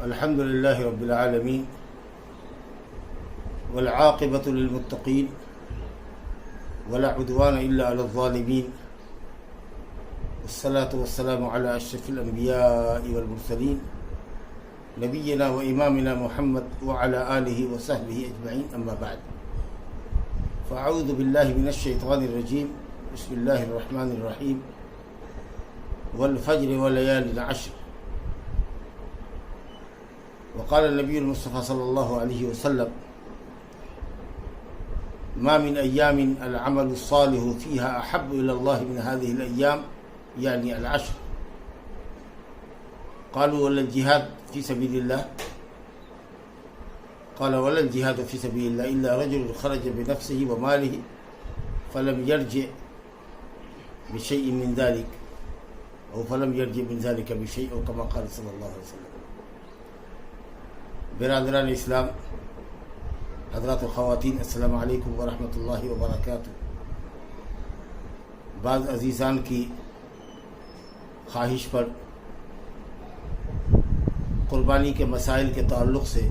الحمد لله رب العالمين والعاقبة للمتقين ولا عدوان إلا على الظالمين والصلاة والسلام على أشرف الأنبياء والمرسلين نبينا وإمامنا محمد وعلى آله وصحبه أجمعين أما بعد فأعوذ بالله من الشيطان الرجيم بسم الله الرحمن الرحيم والفجر وليال العشر وقال النبي المصطفى صلى الله عليه وسلم ما من أيام العمل الصالح فيها أحب إلى الله من هذه الأيام يعني العشر قالوا ولا الجهاد في سبيل الله قال ولا الجهاد في سبيل الله إلا رجل خرج بنفسه وماله فلم يرجع بشيء من ذلك أو فلم يرجع من ذلك بشيء أو كما قال صلى الله عليه وسلم. برادران اسلام، حضرات و خواتین، السلام علیکم ورحمۃ اللہ وبرکاتہ. بعض عزیزان کی خواہش پر قربانی کے مسائل کے تعلق سے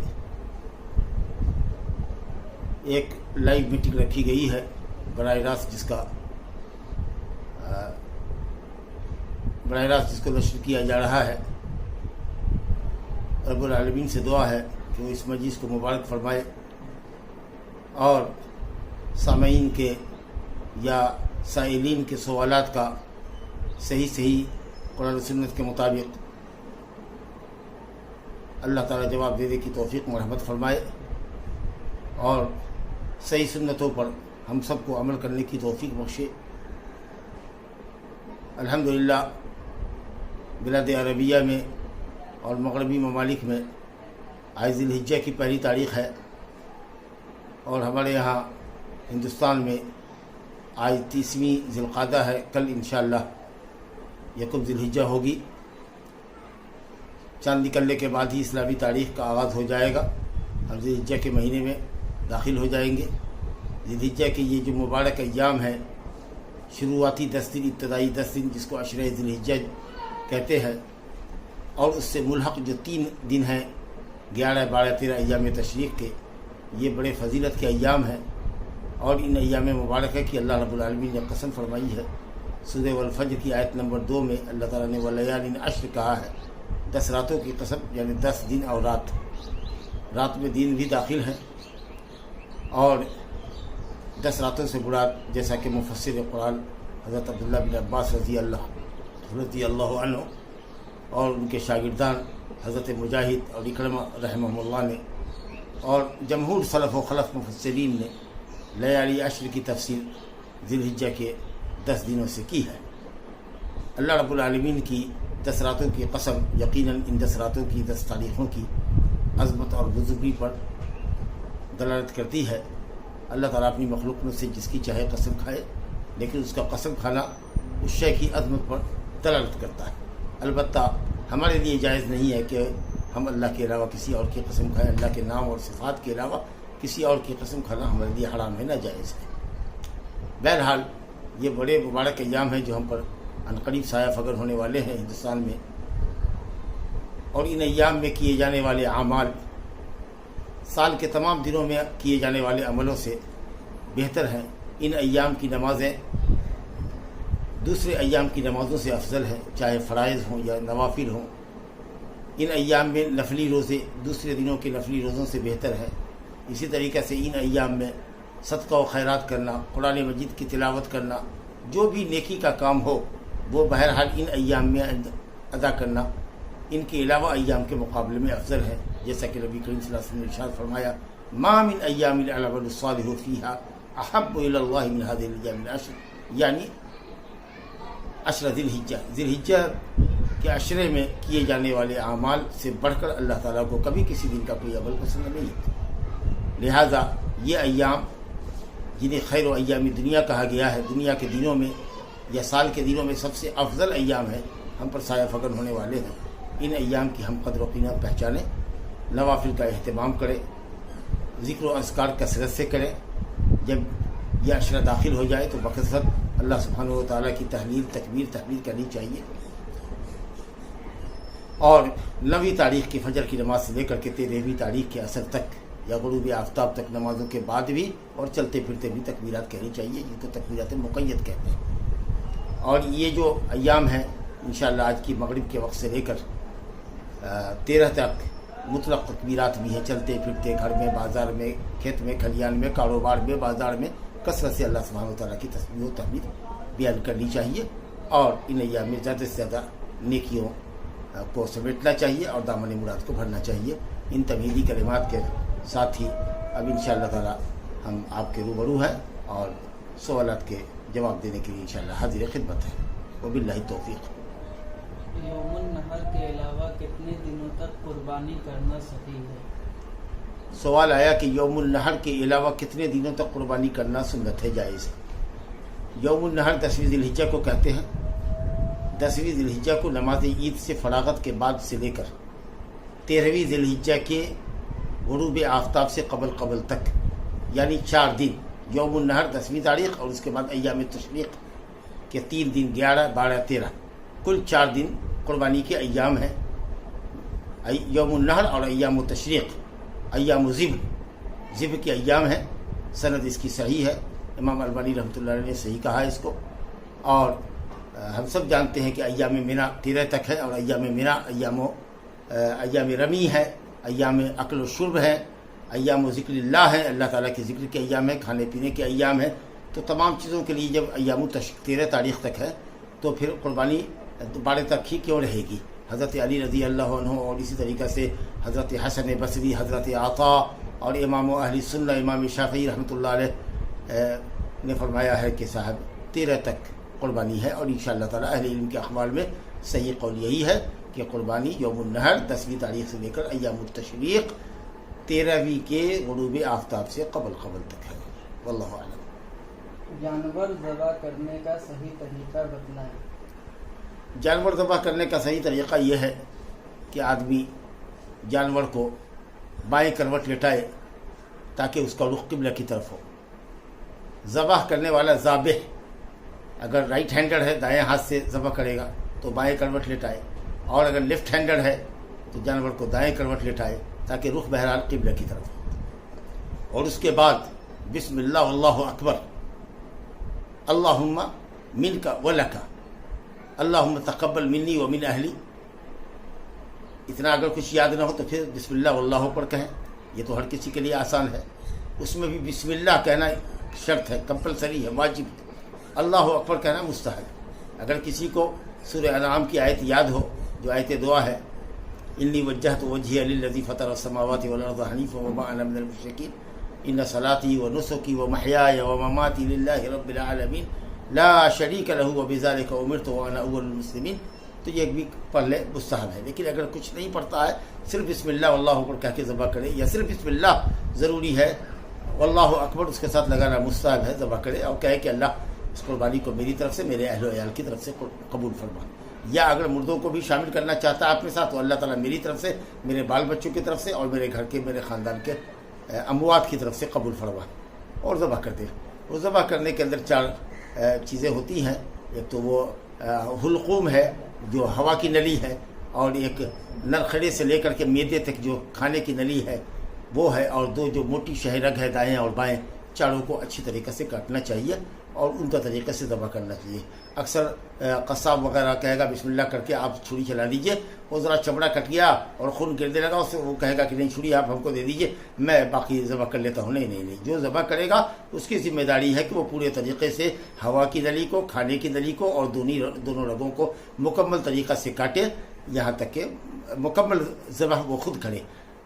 ایک لائیو میٹنگ رکھی گئی ہے براہ راست جس کو نشر کیا جا رہا ہے. رب العالمین سے دعا ہے کہ وہ اس مجلس کو مبارک فرمائے اور سامعین کے یا سائلین کے سوالات کا صحیح قرآن و سنت کے مطابق اللہ تعالیٰ جواب دینے کی توفیق مرحمت فرمائے اور صحیح سنتوں پر ہم سب کو عمل کرنے کی توفیق بخشے. الحمدللہ بلاد عربیہ میں اور مغربی ممالک میں آج ذی الحجہ کی پہلی تاریخ ہے اور ہمارے یہاں ہندوستان میں آج 30ویں ذی القعدہ ہے. کل انشاءاللہ یکم ذی الحجہ ہوگی. چاند نکلنے کے بعد ہی اسلامی تاریخ کا آغاز ہو جائے گا. ہم ذی الحجہ کے مہینے میں داخل ہو جائیں گے. ذی الحجہ کے یہ جو مبارک ایام ہیں، شروعاتی 10 دن، ابتدائی 10 دن جس کو عشرہ ذی الحجہ کہتے ہیں، اور اس سے ملحق جو 3 دن ہیں 11، 12، 13 ایام تشریق کے، یہ بڑے فضیلت کے ایام ہیں. اور ان ایام مبارک ہے کہ اللہ رب العالمین نے قسم فرمائی ہے. سورہ والفجر کی آیت نمبر 2 میں اللہ تعالیٰ نے ولیال عشر کہا ہے. 10 راتوں کی قسم، یعنی 10 دن اور رات میں دن بھی داخل ہیں. اور 10 راتوں سے مراد جیسا کہ مفسر قرآن حضرت عبداللہ بن عباس رضی اللہ عنہ اور ان کے شاگردان حضرت مجاہد اور اکرمہ رحمہ اللہ نے اور جمہور سلف و خلف مفسرین نے لیالی عشر کی تفسیر ذی الحجہ کے 10 دنوں سے کی ہے. اللہ رب العالمین کی 10 راتوں کی قسم یقیناً ان 10 راتوں کی 10 تاریخوں کی عظمت اور بزرگی پر دلالت کرتی ہے. اللہ تعالیٰ اپنی مخلوق میں سے جس کی چاہے قسم کھائے، لیکن اس کا قسم کھانا اس شے کی عظمت پر دلالت کرتا ہے. البتہ ہمارے لیے جائز نہیں ہے کہ ہم اللہ کے علاوہ کسی اور کی قسم کھائیں. اللہ کے نام اور صفات کے علاوہ کسی اور کی قسم کھانا ہمارے لیے حرام ہے، ناجائز ہے. بہرحال یہ بڑے مبارک ایام ہیں جو ہم پر عنقریب سایہ فگر ہونے والے ہیں ہندوستان میں. اور ان ایام میں کیے جانے والے اعمال سال کے تمام دنوں میں کیے جانے والے عملوں سے بہتر ہیں. ان ایام کی نمازیں دوسرے ایام کی نمازوں سے افضل ہیں، چاہے فرائض ہوں یا نوافل ہوں. ان ایام میں نفلی روزے دوسرے دنوں کے نفلی روزوں سے بہتر ہیں. اسی طریقے سے ان ایام میں صدقہ و خیرات کرنا، قرآن مجید کی تلاوت کرنا، جو بھی نیکی کا کام ہو وہ بہرحال ان ایام میں ادا کرنا ان کے علاوہ ایام کے مقابلے میں افضل ہے. جیسا کہ نبی کریم صلی اللہ علیہ وسلم نے ارشاد فرمایا ما من ایام العمل الصالح فیہا احب الی اللہ من هذه الايام العشر، یعنی عشرہ ذی الحجہ کے عشرے میں کیے جانے والے اعمال سے بڑھ کر اللہ تعالیٰ کو کبھی کسی دن کا کوئی عمل پسند نہیں ہے. لہذا یہ ایام جنہیں خیر و ایام دنیا کہا گیا ہے، دنیا کے دنوں میں یا سال کے دنوں میں سب سے افضل ایام ہیں، ہم پر سایہ فگن ہونے والے ہیں. ان ایام کی ہم قدر و قیمت پہچانیں، نوافل کا اہتمام کریں، ذکر و اذکار کثرت سے کریں. جب یہ عشرہ داخل ہو جائے تو بکثرت اللہ سبحانہ و تعالیٰ کی تحلیل، تکبیر، تحلیل کرنی چاہیے. اور 9ویں تاریخ کی فجر کی نماز سے لے کر کے 13ویں تاریخ کے عصر تک یا غروب آفتاب تک نمازوں کے بعد بھی اور چلتے پھرتے بھی تکبیرات کہنی چاہیے، جن کو تکبیرات مقید کہتے ہیں۔ اور یہ جو ایام ہیں انشاءاللہ آج کی مغرب کے وقت سے لے کر 13 تک مطلق تکبیرات بھی ہیں، چلتے پھرتے گھر میں، بازار میں، کھیت میں، کھلیان میں، کاروبار میں، بازار میں کثرت سے اللہ سبحانہ و تعالیٰ کی تسبیح و تحمید بیان کرنی چاہیے، اور ان ایام میں زیادہ سے زیادہ نیکیوں کو سمیٹنا چاہیے اور دامن مراد کو بھرنا چاہیے۔ ان تمہیدی کلمات کے ساتھ ہی اب انشاءاللہ تعالیٰ ہم آپ کے روبرو ہیں اور سوالات کے جواب دینے کے لیے انشاءاللہ حاضر خدمت ہے۔ وباللہ توفیق۔ یوم النحر کے علاوہ کتنے دنوں تک قربانی کرنا صحیح ہے؟ سوال آیا کہ یوم النحر کے علاوہ کتنے دنوں تک قربانی کرنا سنت ہے، جائز ہے۔ یوم النحر 10ویں ذی الحجہ کو کہتے ہیں۔ 10ویں ذی الحجہ کو نماز عید سے فراغت کے بعد سے لے کر 13ویں ذی الحجہ کے غروب آفتاب سے قبل تک، یعنی 4 دن، یوم النحر 10ویں تاریخ اور اس کے بعد ایام تشریق کے 3 دن 11، 12، 13، کل 4 دن قربانی کے ایام ہیں۔ یوم النحر اور ایام تشریق، ایام ذبح کے ایام ہیں۔ سند اس کی صحیح ہے، امام البانی رحمۃ اللہ علیہ نے صحیح کہا ہے اس کو، اور ہم سب جانتے ہیں کہ ایام مینا 13 تک ہے، اور ایام مینا ایام رمی ہے، ایام اکل و شرب ہے، ایام ذکر اللہ ہے، اللہ تعالیٰ کے ذکر کے ایام ہیں، کھانے پینے کے ایام ہیں۔ تو تمام چیزوں کے لیے جب ایام 13 تاریخ تک ہے تو پھر قربانی 12 تک ہی کیوں رہے گی؟ حضرت علی رضی اللہ عنہ اور اسی طریقہ سے حضرت حسن بصری، حضرت عطا اور امام اہل سنہ امام شافعی رحمۃ اللہ علیہ نے فرمایا ہے کہ صاحب 13 تک قربانی ہے، اور انشاءاللہ تعالیٰ اہل علم کے اقوال میں صحیح قول یہی ہے کہ قربانی یوم النحر 10ویں تاریخ سے لے کر ایام التشریق 13ویں کے غروب آفتاب سے قبل تک ہے۔ واللہ اعلم۔ جانور ذبح کرنے کا صحیح طریقہ بتلائیں۔ جانور ذبح کرنے کا صحیح طریقہ یہ ہے کہ آدمی جانور کو بائیں کروٹ لٹائے تاکہ اس کا رخ قبلہ کی طرف ہو۔ ذبح کرنے والا ذابح اگر رائٹ ہینڈر ہے دائیں ہاتھ سے ذبح کرے گا تو بائیں کروٹ لٹائے، اور اگر لیفٹ ہینڈر ہے تو جانور کو دائیں کروٹ لٹائے تاکہ رخ بہرحال قبلہ کی طرف ہو، اور اس کے بعد بسم اللہ واللہ اکبر، اللہم منک ولک، اللہم تقبل منی ومن اہلی، اتنا اگر کچھ یاد نہ ہو تو پھر بسم اللہ واللہ اکبر کہیں، یہ تو ہر کسی کے لیے آسان ہے۔ اس میں بھی بسم اللہ کہنا شرط ہے، کمپلسری ہے، واجب ہے۔ اللہ اکبر کہنا مستحب۔ اگر کسی کو سورہ انعام کی آیت یاد ہو جو آیت دعا ہے، انی وجہت وجہی للذی فطر السماوات والارض حنیفا وما انا من المشرکین ان صلاتی ونسکی ومحیای ومماتی للہ رب العالمین لا شریک لہ وبذلک امرت وانا اول المسلمین، تو یہ بھی پڑھ لے مستحب ہے۔ لیکن اگر کچھ نہیں پڑھتا ہے، صرف بسم اللہ واللہ اکبر کہہ کے ذبح کرے، یا صرف بسم اللہ ضروری ہے، واللہ اکبر اس کے ساتھ لگانا مستحب ہے، ذبح کرے اور کہے کہ اللہ اس قربانی کو میری طرف سے، میرے اہل و عیال کی طرف سے قبول فرما، یا اگر مردوں کو بھی شامل کرنا چاہتا ہے اپنے ساتھ تو اللہ تعالیٰ میری طرف سے، میرے بال بچوں کی طرف سے اور میرے گھر کے، میرے خاندان کے اموات کی طرف سے قبول فرما اور ذبح کر دے۔ وہ ذبح کرنے کے اندر 4 چیزیں ہوتی ہیں، ایک تو وہ حلقوم ہے جو ہوا کی نلی ہے، اور ایک نرخڑے سے لے کر کے میدے تک جو کھانے کی نلی ہے وہ ہے، اور 2 جو موٹی شہ رگ ہے دائیں اور بائیں، چاروں کو اچھی طریقے سے کاٹنا چاہیے اور ان کا طریقے سے ذبح کرنا چاہیے۔ اکثر قصاب وغیرہ کہے گا بسم اللہ کر کے آپ چھری چلا دیجئے، وہ ذرا چمڑا کٹ گیا اور خون گرنے لگا، اس سے وہ کہے گا کہ نہیں چھری آپ ہم کو دے دیجئے، میں باقی ذبح کر لیتا ہوں۔ نہیں، جو ذبح کرے گا اس کی ذمہ داری ہے کہ وہ پورے طریقے سے ہوا کی نلی کو، کھانے کی نلی کو اور دونوں رگوں کو مکمل طریقہ سے کاٹے، یہاں تک کہ مکمل ذبح وہ خود کرے،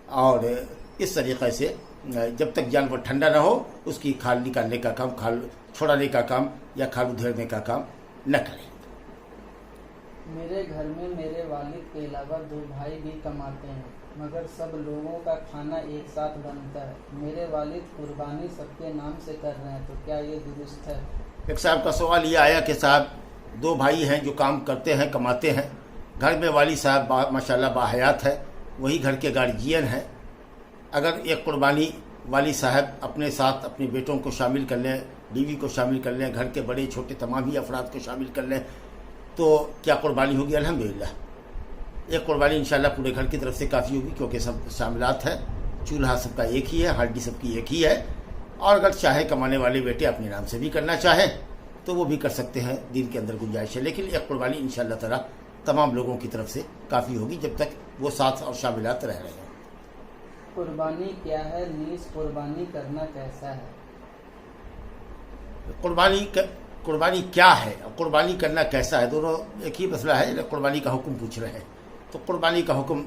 اور اس طریقے سے جب تک جانور ٹھنڈا نہ ہو اس کی کھال نکالنے کا کام، کھال چھڑانے کا کام یا کھال ادھیڑنے کا کام نہ کرے۔ میرے گھر میں میرے والد کے علاوہ 2 بھائی بھی کماتے ہیں، مگر سب لوگوں کا کھانا ایک ساتھ بنتا ہے۔ میرے والد قربانی سب کے نام سے کر رہے ہیں، تو کیا یہ درست ہے؟ ایک صاحب کا سوال یہ آیا کہ صاحب 2 بھائی ہیں جو کام کرتے ہیں، کماتے ہیں، گھر میں والد صاحب ماشاءاللہ باحیات ہے، وہی گھر کے گارجین ہیں، اگر ایک قربانی والد صاحب اپنے ساتھ اپنے بیٹوں کو شامل کر لیں، بیوی کو شامل کر لیں، گھر کے بڑے چھوٹے تمام ہی افراد کو شامل کر لیں تو کیا قربانی ہوگی؟ الحمدللہ ایک قربانی انشاءاللہ پورے گھر کی طرف سے کافی ہوگی، کیونکہ سب شاملات ہیں، چولہا سب کا ایک ہی ہے، ہانڈی سب کی ایک ہی ہے، اور اگر چاہے کمانے والے بیٹے اپنے نام سے بھی کرنا چاہیں تو وہ بھی کر سکتے ہیں، دین کے اندر گنجائش ہے، لیکن ایک قربانی انشاءاللہ تعالی تمام لوگوں کی طرف سے کافی ہوگی جب تک وہ ساتھ اور شاملات رہ رہے ہیں۔ قربانی کیا ہے، نیز قربانی کرنا کیسا ہے؟ قربانی کیا ہے اور قربانی کرنا کیسا ہے، دونوں ایک ہی مسئلہ ہے۔ قربانی کا حکم پوچھ رہے ہیں تو قربانی کا حکم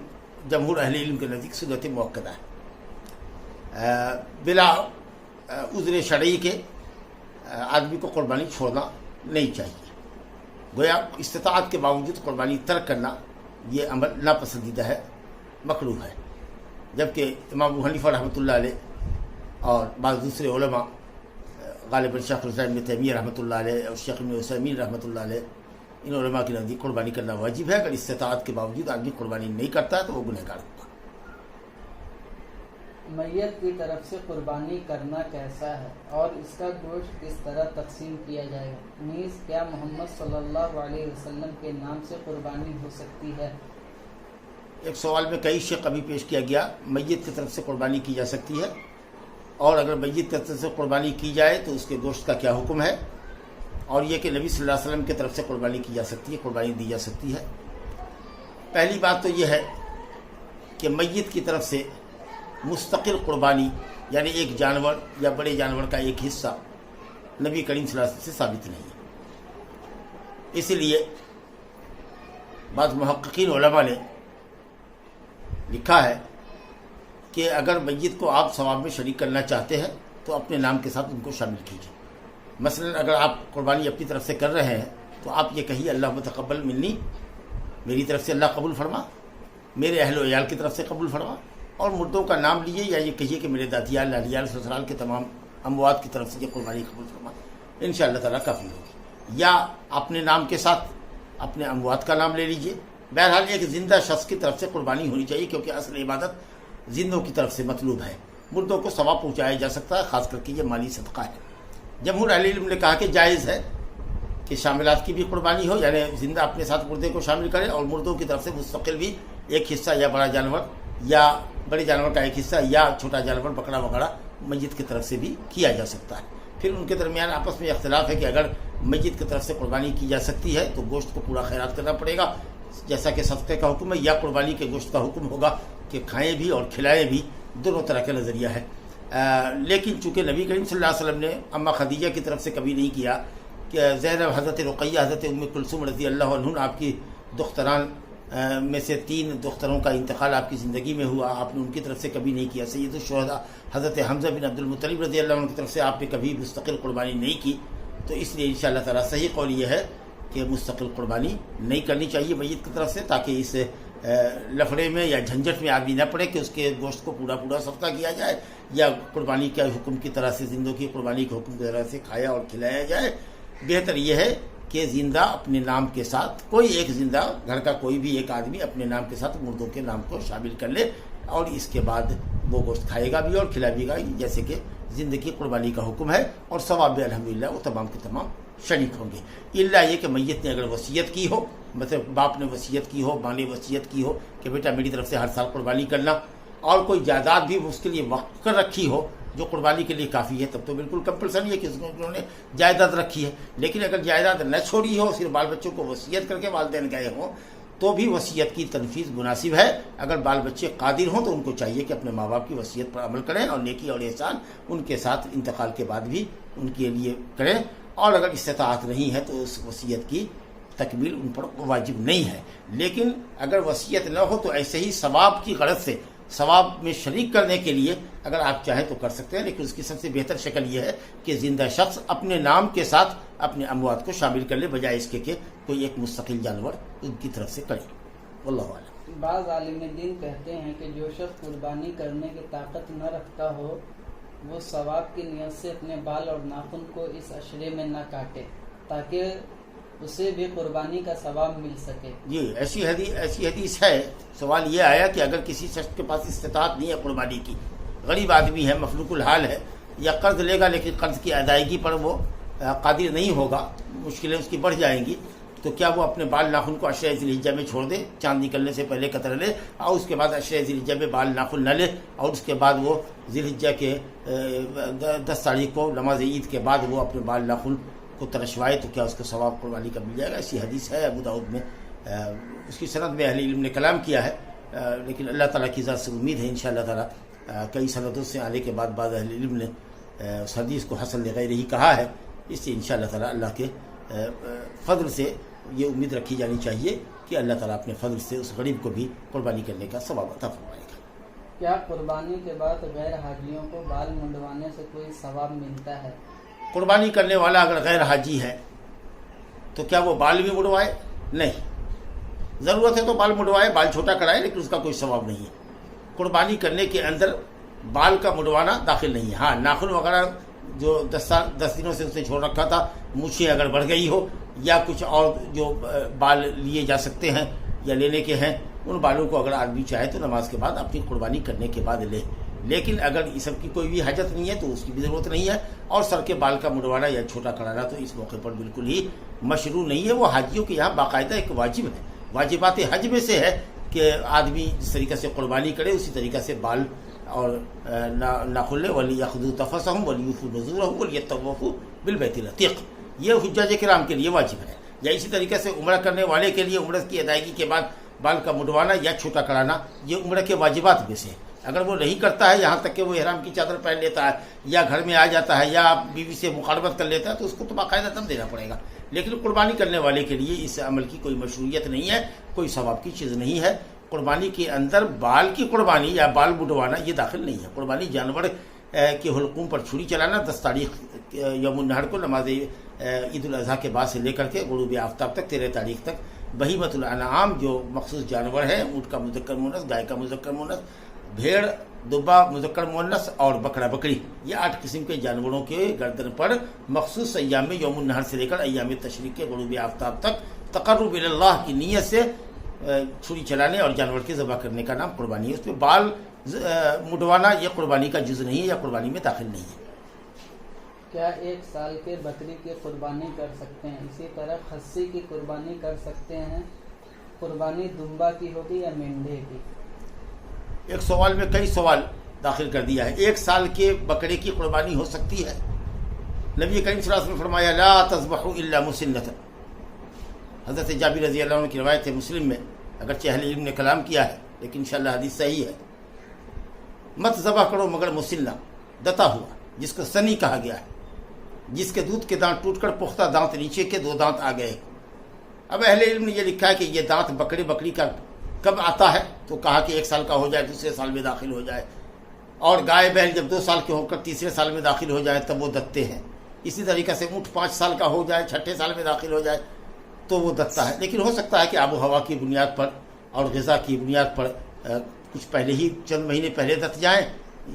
جمہور اہل علم کے نزدیک سنت موقدہ ہے، بلا عذر شرعی کے آدمی کو قربانی چھوڑنا نہیں چاہیے، گویا استطاعت کے باوجود قربانی ترک کرنا یہ عمل ناپسندیدہ ہے، مکروہ ہے، جبکہ امام ابو حنیفہ رحمۃ اللہ علیہ اور بعض دوسرے علماء غالباً شیخ الاسلام ابن تیمیہ رحمۃ اللہ علیہ اور شیخ ابن عثیمین رحمۃ اللہ علیہ، ان علماء کے نزدیک قربانی کرنا واجب ہے۔ اگر استطاعت کے باوجود آدمی قربانی نہیں کرتا تو وہ گنہگار ہوگا۔ میت کی طرف سے قربانی کرنا کیسا ہے اور اس کا گوشت کس طرح تقسیم کیا جائے گا؟ نیز کیا محمد صلی اللہ علیہ وسلم کے نام سے قربانی ہو سکتی ہے؟ ایک سوال میں کئی شق ابھی پیش کیا گیا، میت کی طرف سے قربانی کی جا سکتی ہے، اور اگر میت کی طرف سے قربانی کی جائے تو اس کے گوشت کا کیا حکم ہے، اور یہ کہ نبی صلی اللہ علیہ وسلم کی طرف سے قربانی کی جا سکتی ہے، قربانی دی جا سکتی ہے۔ پہلی بات تو یہ ہے کہ میت کی طرف سے مستقل قربانی یعنی ایک جانور یا بڑے جانور کا ایک حصہ نبی کریم صلی اللہ علیہ وسلم سے ثابت نہیں ہے، اسی لیے بعض محققین علماء نے لکھا ہے کہ اگر میت کو آپ ثواب میں شریک کرنا چاہتے ہیں تو اپنے نام کے ساتھ ان کو شامل کیجیے۔ مثلا اگر آپ قربانی اپنی طرف سے کر رہے ہیں تو آپ یہ کہیے اللہ تقبل منی، میری طرف سے اللہ قبول فرما، میرے اہل و عیال کی طرف سے قبول فرما، اور مردوں کا نام لیجیے یا یہ کہیے کہ میرے دادیال لالیال سسرال کے تمام اموات کی طرف سے یہ قربانی قبول فرما، انشاءاللہ تعالیٰ کافی ہوگی۔ یا اپنے نام کے ساتھ اپنے اموات کا نام لے لیجیے۔ بہرحال ایک زندہ شخص کی طرف سے قربانی ہونی چاہیے، کیونکہ اصل عبادت زندوں کی طرف سے مطلوب ہے، مردوں کو ثواب پہنچایا جا سکتا ہے، خاص کر کے یہ مالی صدقہ ہے۔ جمہور اہل علم نے کہا کہ جائز ہے کہ شاملات کی بھی قربانی ہو، یعنی زندہ اپنے ساتھ مردے کو شامل کرے، اور مردوں کی طرف سے مستقل بھی ایک حصہ یا بڑا جانور یا بڑے جانور کا ایک حصہ یا چھوٹا جانور بکرا وغیرہ میت کی طرف سے بھی کیا جا سکتا ہے۔ پھر ان کے درمیان آپس میں اختلاف ہے کہ اگر میت کی طرف سے قربانی کی جا سکتی ہے تو گوشت کو پورا خیرات کرنا پڑے گا جیسا کہ صدقے کا حکم ہے، یا قربانی کے گوشت کا حکم ہوگا کہ کھائیں بھی اور کھلائیں بھی، دونوں طرح کا نظریہ ہے۔ لیکن چونکہ نبی کریم صلی اللہ علیہ وسلم نے اماں خدیجہ کی طرف سے کبھی نہیں کیا کہ زینب، حضرت رقیہ، حضرت ام کلثوم رضی اللہ عنہ، آپ کی دختران میں سے 3 دختروں کا انتقال آپ کی زندگی میں ہوا، آپ نے ان کی طرف سے کبھی نہیں کیا۔ سید الشہداء حضرت حمزہ بن عبد المطلب رضی اللہ عنہ کی طرف سے آپ نے کبھی مستقل قربانی نہیں کی، تو اس لیے انشاءاللہ تعالیٰ صحیح قول یہ ہے کہ مستقل قربانی نہیں کرنی چاہیے میت کی طرف سے، تاکہ اس لفڑے میں یا جھنجٹ میں آدمی نہ پڑے کہ اس کے گوشت کو پورا صدقہ کیا جائے یا قربانی کے حکم کی طرح سے زندوں کی قربانی کے حکم کی طرح سے کھایا اور کھلایا جائے۔ بہتر یہ ہے کہ زندہ اپنے نام کے ساتھ، کوئی ایک زندہ گھر کا کوئی بھی ایک آدمی اپنے نام کے ساتھ مردوں کے نام کو شامل کر لے، اور اس کے بعد وہ گوشت کھائے گا بھی اور کھلائے بھی گا، جیسے کہ زندگی قربانی کا حکم ہے، اور ثواب بھی الحمدللہ وہ تمام کے تمام شریک ہوں گے۔ الا یہ کہ میت نے اگر وصیت کی ہو، مطلب باپ نے وصیت کی ہو، ماں نے وصیت کی ہو کہ بیٹا میری طرف سے ہر سال قربانی کرنا، اور کوئی جائیداد بھی اس کے لیے وقف کر رکھی ہو جو قربانی کے لیے کافی ہے، تب تو بالکل کمپلسری ہے کہ انہوں نے جائیداد رکھی ہے۔ لیکن اگر جائیداد نہ چھوڑی ہو، صرف بال بچوں کو وصیت کر کے والدین گئے ہوں، تو بھی وصیت کی تنفیذ مناسب ہے۔ اگر بال بچے قادر ہوں تو ان کو چاہیے کہ اپنے ماں باپ کی وصیت پر عمل کریں، اور نیکی اور احسان ان کے ساتھ انتقال کے بعد بھی ان کے لیے کریں، اور اگر استطاعت نہیں ہے تو اس وصیت کی تکمیل ان پر واجب نہیں ہے۔ لیکن اگر وصیت نہ ہو تو ایسے ہی ثواب کی غرض سے، ثواب میں شریک کرنے کے لیے اگر آپ چاہیں تو کر سکتے ہیں، لیکن اس کی سب سے بہتر شکل یہ ہے کہ زندہ شخص اپنے نام کے ساتھ اپنے اموات کو شامل کر لے، بجائے اس کے کہ کوئی ایک مستقل جانور ان کی طرف سے کرے۔ واللہ اعلم۔ بعض عالم دین کہتے ہیں کہ جو شخص قربانی کرنے کی طاقت نہ رکھتا ہو وہ ثواب کی نیت سے اپنے بال اور ناخن کو اس عشرے میں نہ کاٹے تاکہ اسے بھی قربانی کا ثواب مل سکے۔ جی ایسی حدیث ہے۔ سوال یہ آیا کہ اگر کسی شخص کے پاس استطاعت نہیں ہے قربانی کی، غریب آدمی ہے، مفلوک الحال ہے، یا قرض لے گا لیکن قرض کی ادائیگی پر وہ قادر نہیں ہوگا، مشکلیں اس کی بڑھ جائیں گی، تو کیا وہ اپنے بال ناخن کو عشرہ ذی الحجہ میں چھوڑ دے، چاند نکلنے سے پہلے قطر لے اور اس کے بعد عشرہ ذی الحجہ میں بال ناخن نہ لے، اور اس کے بعد وہ ذی الحجہ کے 10 تاریخ کو نماز عید کے بعد وہ اپنے بال ناخن کو ترشوائے تو کیا اس کو ثواب قربانی کا مل جائے گا؟ ایسی حدیث ہے ابو داؤد میں، اس کی سند میں اہل علم نے کلام کیا ہے، لیکن اللہ تعالیٰ کی ذات سے امید ہے انشاءاللہ تعالیٰ کئی سندوں سے آنے کے بعد بعض اہل علم نے اس حدیث کو حسن لغیر ہی کہا ہے، اس سے انشاءاللہ تعالیٰ اللہ کے فضل سے یہ امید رکھی جانی چاہیے کہ اللہ تعالیٰ اپنے فضل سے اس غریب کو بھی قربانی کرنے کا ثواب عطا فرمائے گا۔ کیا قربانی کے بعد غیر حاجیوں کو بال منڈوانے سے کوئی ثواب ملتا ہے؟ قربانی کرنے والا اگر غیر حاجی ہے تو کیا وہ بال بھی مڑوائے؟ نہیں، ضرورت ہے تو بال مڑوائے، بال چھوٹا کرائے، لیکن اس کا کوئی ثواب نہیں ہے۔ قربانی کرنے کے اندر بال کا مڑوانا داخل نہیں ہے۔ ہاں، ناخن وغیرہ جو 10 دنوں سے اس نے چھوڑ رکھا تھا، مونچھیں اگر بڑھ گئی ہو یا کچھ اور جو بال لیے جا سکتے ہیں یا لینے کے ہیں، ان بالوں کو اگر آدمی چاہے تو نماز کے بعد اپنی قربانی کرنے کے بعد لے، لیکن اگر اس سب کی کوئی بھی حاجت نہیں ہے تو اس کی بھی ضرورت نہیں ہے۔ اور سر کے بال کا مڑوانا یا چھوٹا کرانا تو اس موقع پر بالکل ہی مشروع نہیں ہے، وہ حاجیوں کے یہاں باقاعدہ ایک واجب ہے، واجبات حج میں سے ہے کہ آدمی جس طریقے سے قربانی کرے اسی طریقے سے بال اور ناخن لے، وَلْيَأْخُذُوا تَفَثَهُمْ وَلْيُوفُوا نُذُورَهُمْ وَلْيَطَّوَّفُوا بِالْبَيْتِ الْعَتِيقِ، یہ حجاج کرام کے لیے واجب ہے۔ یا اسی طریقے سے عمرہ کرنے والے کے لیے عمرہ کی ادائیگی کے بعد بال کا مڈوانا یا چھوٹا کرانا یہ عمرہ کے واجبات میں سے ہے۔ اگر وہ نہیں کرتا ہے یہاں تک کہ وہ احرام کی چادر پہن لیتا ہے یا گھر میں آ جاتا ہے یا بیوی سے مخالفت کر لیتا ہے تو اس کو تو باقاعدہ دم دینا پڑے گا، لیکن قربانی کرنے والے کے لیے اس عمل کی کوئی مشروعیت نہیں ہے، کوئی ثواب کی چیز نہیں ہے۔ قربانی کے اندر بال کی قربانی یا بال مڈوانا یہ داخل نہیں ہے۔ قربانی جانور کے حلقوم پر چھری چلانا 10 تاریخ یوم النحر کو نماز عید الاضحیٰ کے بعد سے لے کر کے غروب آفتاب تک 13 تاریخ تک بہیمۃ الانعام جو مخصوص جانور ہے، اونٹ کا مذکر مؤنث، گائے کا مذکر مؤنث، بھیڑ دبا مذکر مؤنث اور بکرا بکری، یہ 8 قسم کے جانوروں کے گردن پر مخصوص ایام میں یوم النحر سے لے کر ایام تشریق کے غروب آفتاب تک تقرب الی اللہ کی نیت سے چھری چلانے اور جانور کے ذبح کرنے کا نام قربانی ہے۔ اس میں بال مڈوانا یہ قربانی کا جز نہیں ہے یا قربانی میں داخل نہیں ہے۔ کیا 1 سال کے بکری کی قربانی کر سکتے ہیں؟ اسی طرح خصی کی قربانی کر سکتے ہیں؟ قربانی دمبا کی ہوگی یا مینڈھے کی؟ ایک سوال میں کئی سوال داخل کر دیا ہے۔ 1 سال کے بکرے کی قربانی ہو سکتی ہے؟ نبی کریم صلی اللہ علیہ وسلم نے فرمایا لا تذبحوا الا مسنۃ۔ حضرت جابر رضی اللہ عنہ کی روایت ہے مسلم میں، اگرچہ اہل علم نے کلام کیا ہے لیکن انشاءاللہ حدیث صحیح ہے، مت ذبح کرو مگر مسنہ، دتا ہوا، جس کو سنی کہا گیا ہے، جس کے دودھ کے دانت ٹوٹ کر پختہ دانت نیچے کے 2 دانت آ گئے۔ اب اہل علم نے یہ لکھا ہے کہ یہ دانت بکری کا کب آتا ہے تو کہا کہ 1 سال کا ہو جائے، دوسرے سال میں داخل ہو جائے، اور گائے بیل جب 2 سال کے ہو کر تیسرے سال میں داخل ہو جائے تب وہ دتے ہیں۔ اسی طریقے سے اونٹ 5 سال کا ہو جائے، 6 سال میں داخل ہو جائے تو وہ دتا ہے۔ لیکن ہو سکتا ہے کہ آب و ہوا کی بنیاد پر اور غذا کی بنیاد پر کچھ پہلے ہی چند مہینے پہلے دت جائیں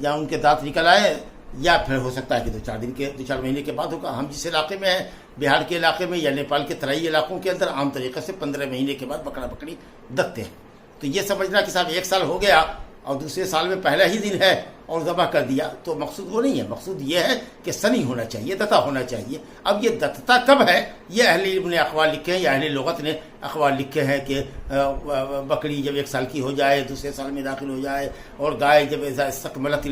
یا ان کے دانت نکل آئے، یا پھر ہو سکتا ہے کہ 2-4 مہینے کے بعد ہوگا۔ ہم جس علاقے میں ہیں بہار کے علاقے میں یا نیپال کے ترائی علاقوں کے اندر عام طریقے سے 15 مہینے کے بعد بکرا بکری دتے ہیں۔ تو یہ سمجھنا کہ صاحب 1 سال ہو گیا اور دوسرے سال میں پہلا ہی دن ہے اور ذبح کر دیا تو مقصود وہ نہیں ہے، مقصود یہ ہے کہ سنی ہونا چاہیے، دتا ہونا چاہیے۔ اب یہ دتتا کب ہے یہ اہل علم نے اقوال لکھے ہیں یا اہل لغت نے اقوال لکھے ہیں کہ بکری جب 1 سال کی ہو جائے، دوسرے سال میں داخل ہو جائے، اور گائے جب اذا استکملت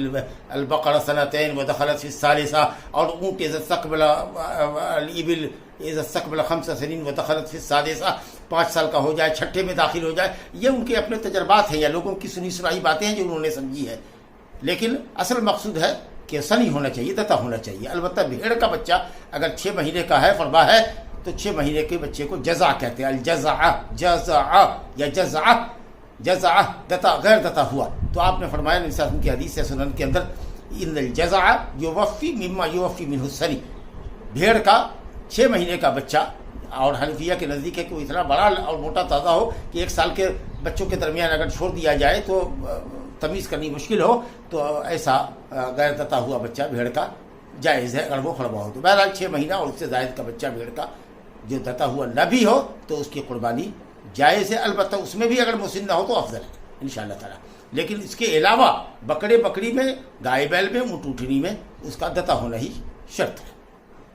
البقرہ سنتین ودخلت فی الثالثہ، اور اونٹ اذا استقبل الابل اذا استقبل 5 سنین ودخلت فی السادسہ، 5 سال کا ہو جائے، 6 میں داخل ہو جائے۔ یہ ان کے اپنے تجربات ہیں یا لوگوں کی سنی سنائی باتیں ہیں جو انہوں نے سمجھی ہے، لیکن اصل مقصود ہے کہ سنی ہونا چاہیے، دتا ہونا چاہیے۔ البتہ بھیڑ کا بچہ اگر 6 مہینے کا ہے فرما ہے تو 6 مہینے کے بچے کو جزع کہتے ہیں، الجزع جزع یا جزع دتا غیر دتا ہوا۔ تو آپ نے فرمایا نبی صلی اللہ علیہ وسلم کی حدیث ہے سنن کے اندر ان الجزع یوفی مما یوفی منہ السنی، بھیڑ کا 6 مہینے کا بچہ، اور حنفیہ کے نزدیک ہے کہ وہ اتنا بڑا اور موٹا تازہ ہو کہ 1 سال کے بچوں کے درمیان اگر چھوڑ دیا جائے تو تمیز کرنی مشکل ہو، تو ایسا غیر دتا ہوا بچہ بھیڑ کا جائز ہے اگر وہ خربا ہو۔ تو بہرحال 6 مہینہ اور اس سے زائد کا بچہ بھیڑ کا جو دتا ہوا نہ بھی ہو تو اس کی قربانی جائز ہے، البتہ اس میں بھی اگر مسن نہ ہو تو افضل ہے انشاءاللہ تعالیٰ۔ لیکن اس کے علاوہ بکرے بکری میں، گائے بیل میں، اونٹ اونٹنی میں اس کا دتا ہونا ہی شرط ہے۔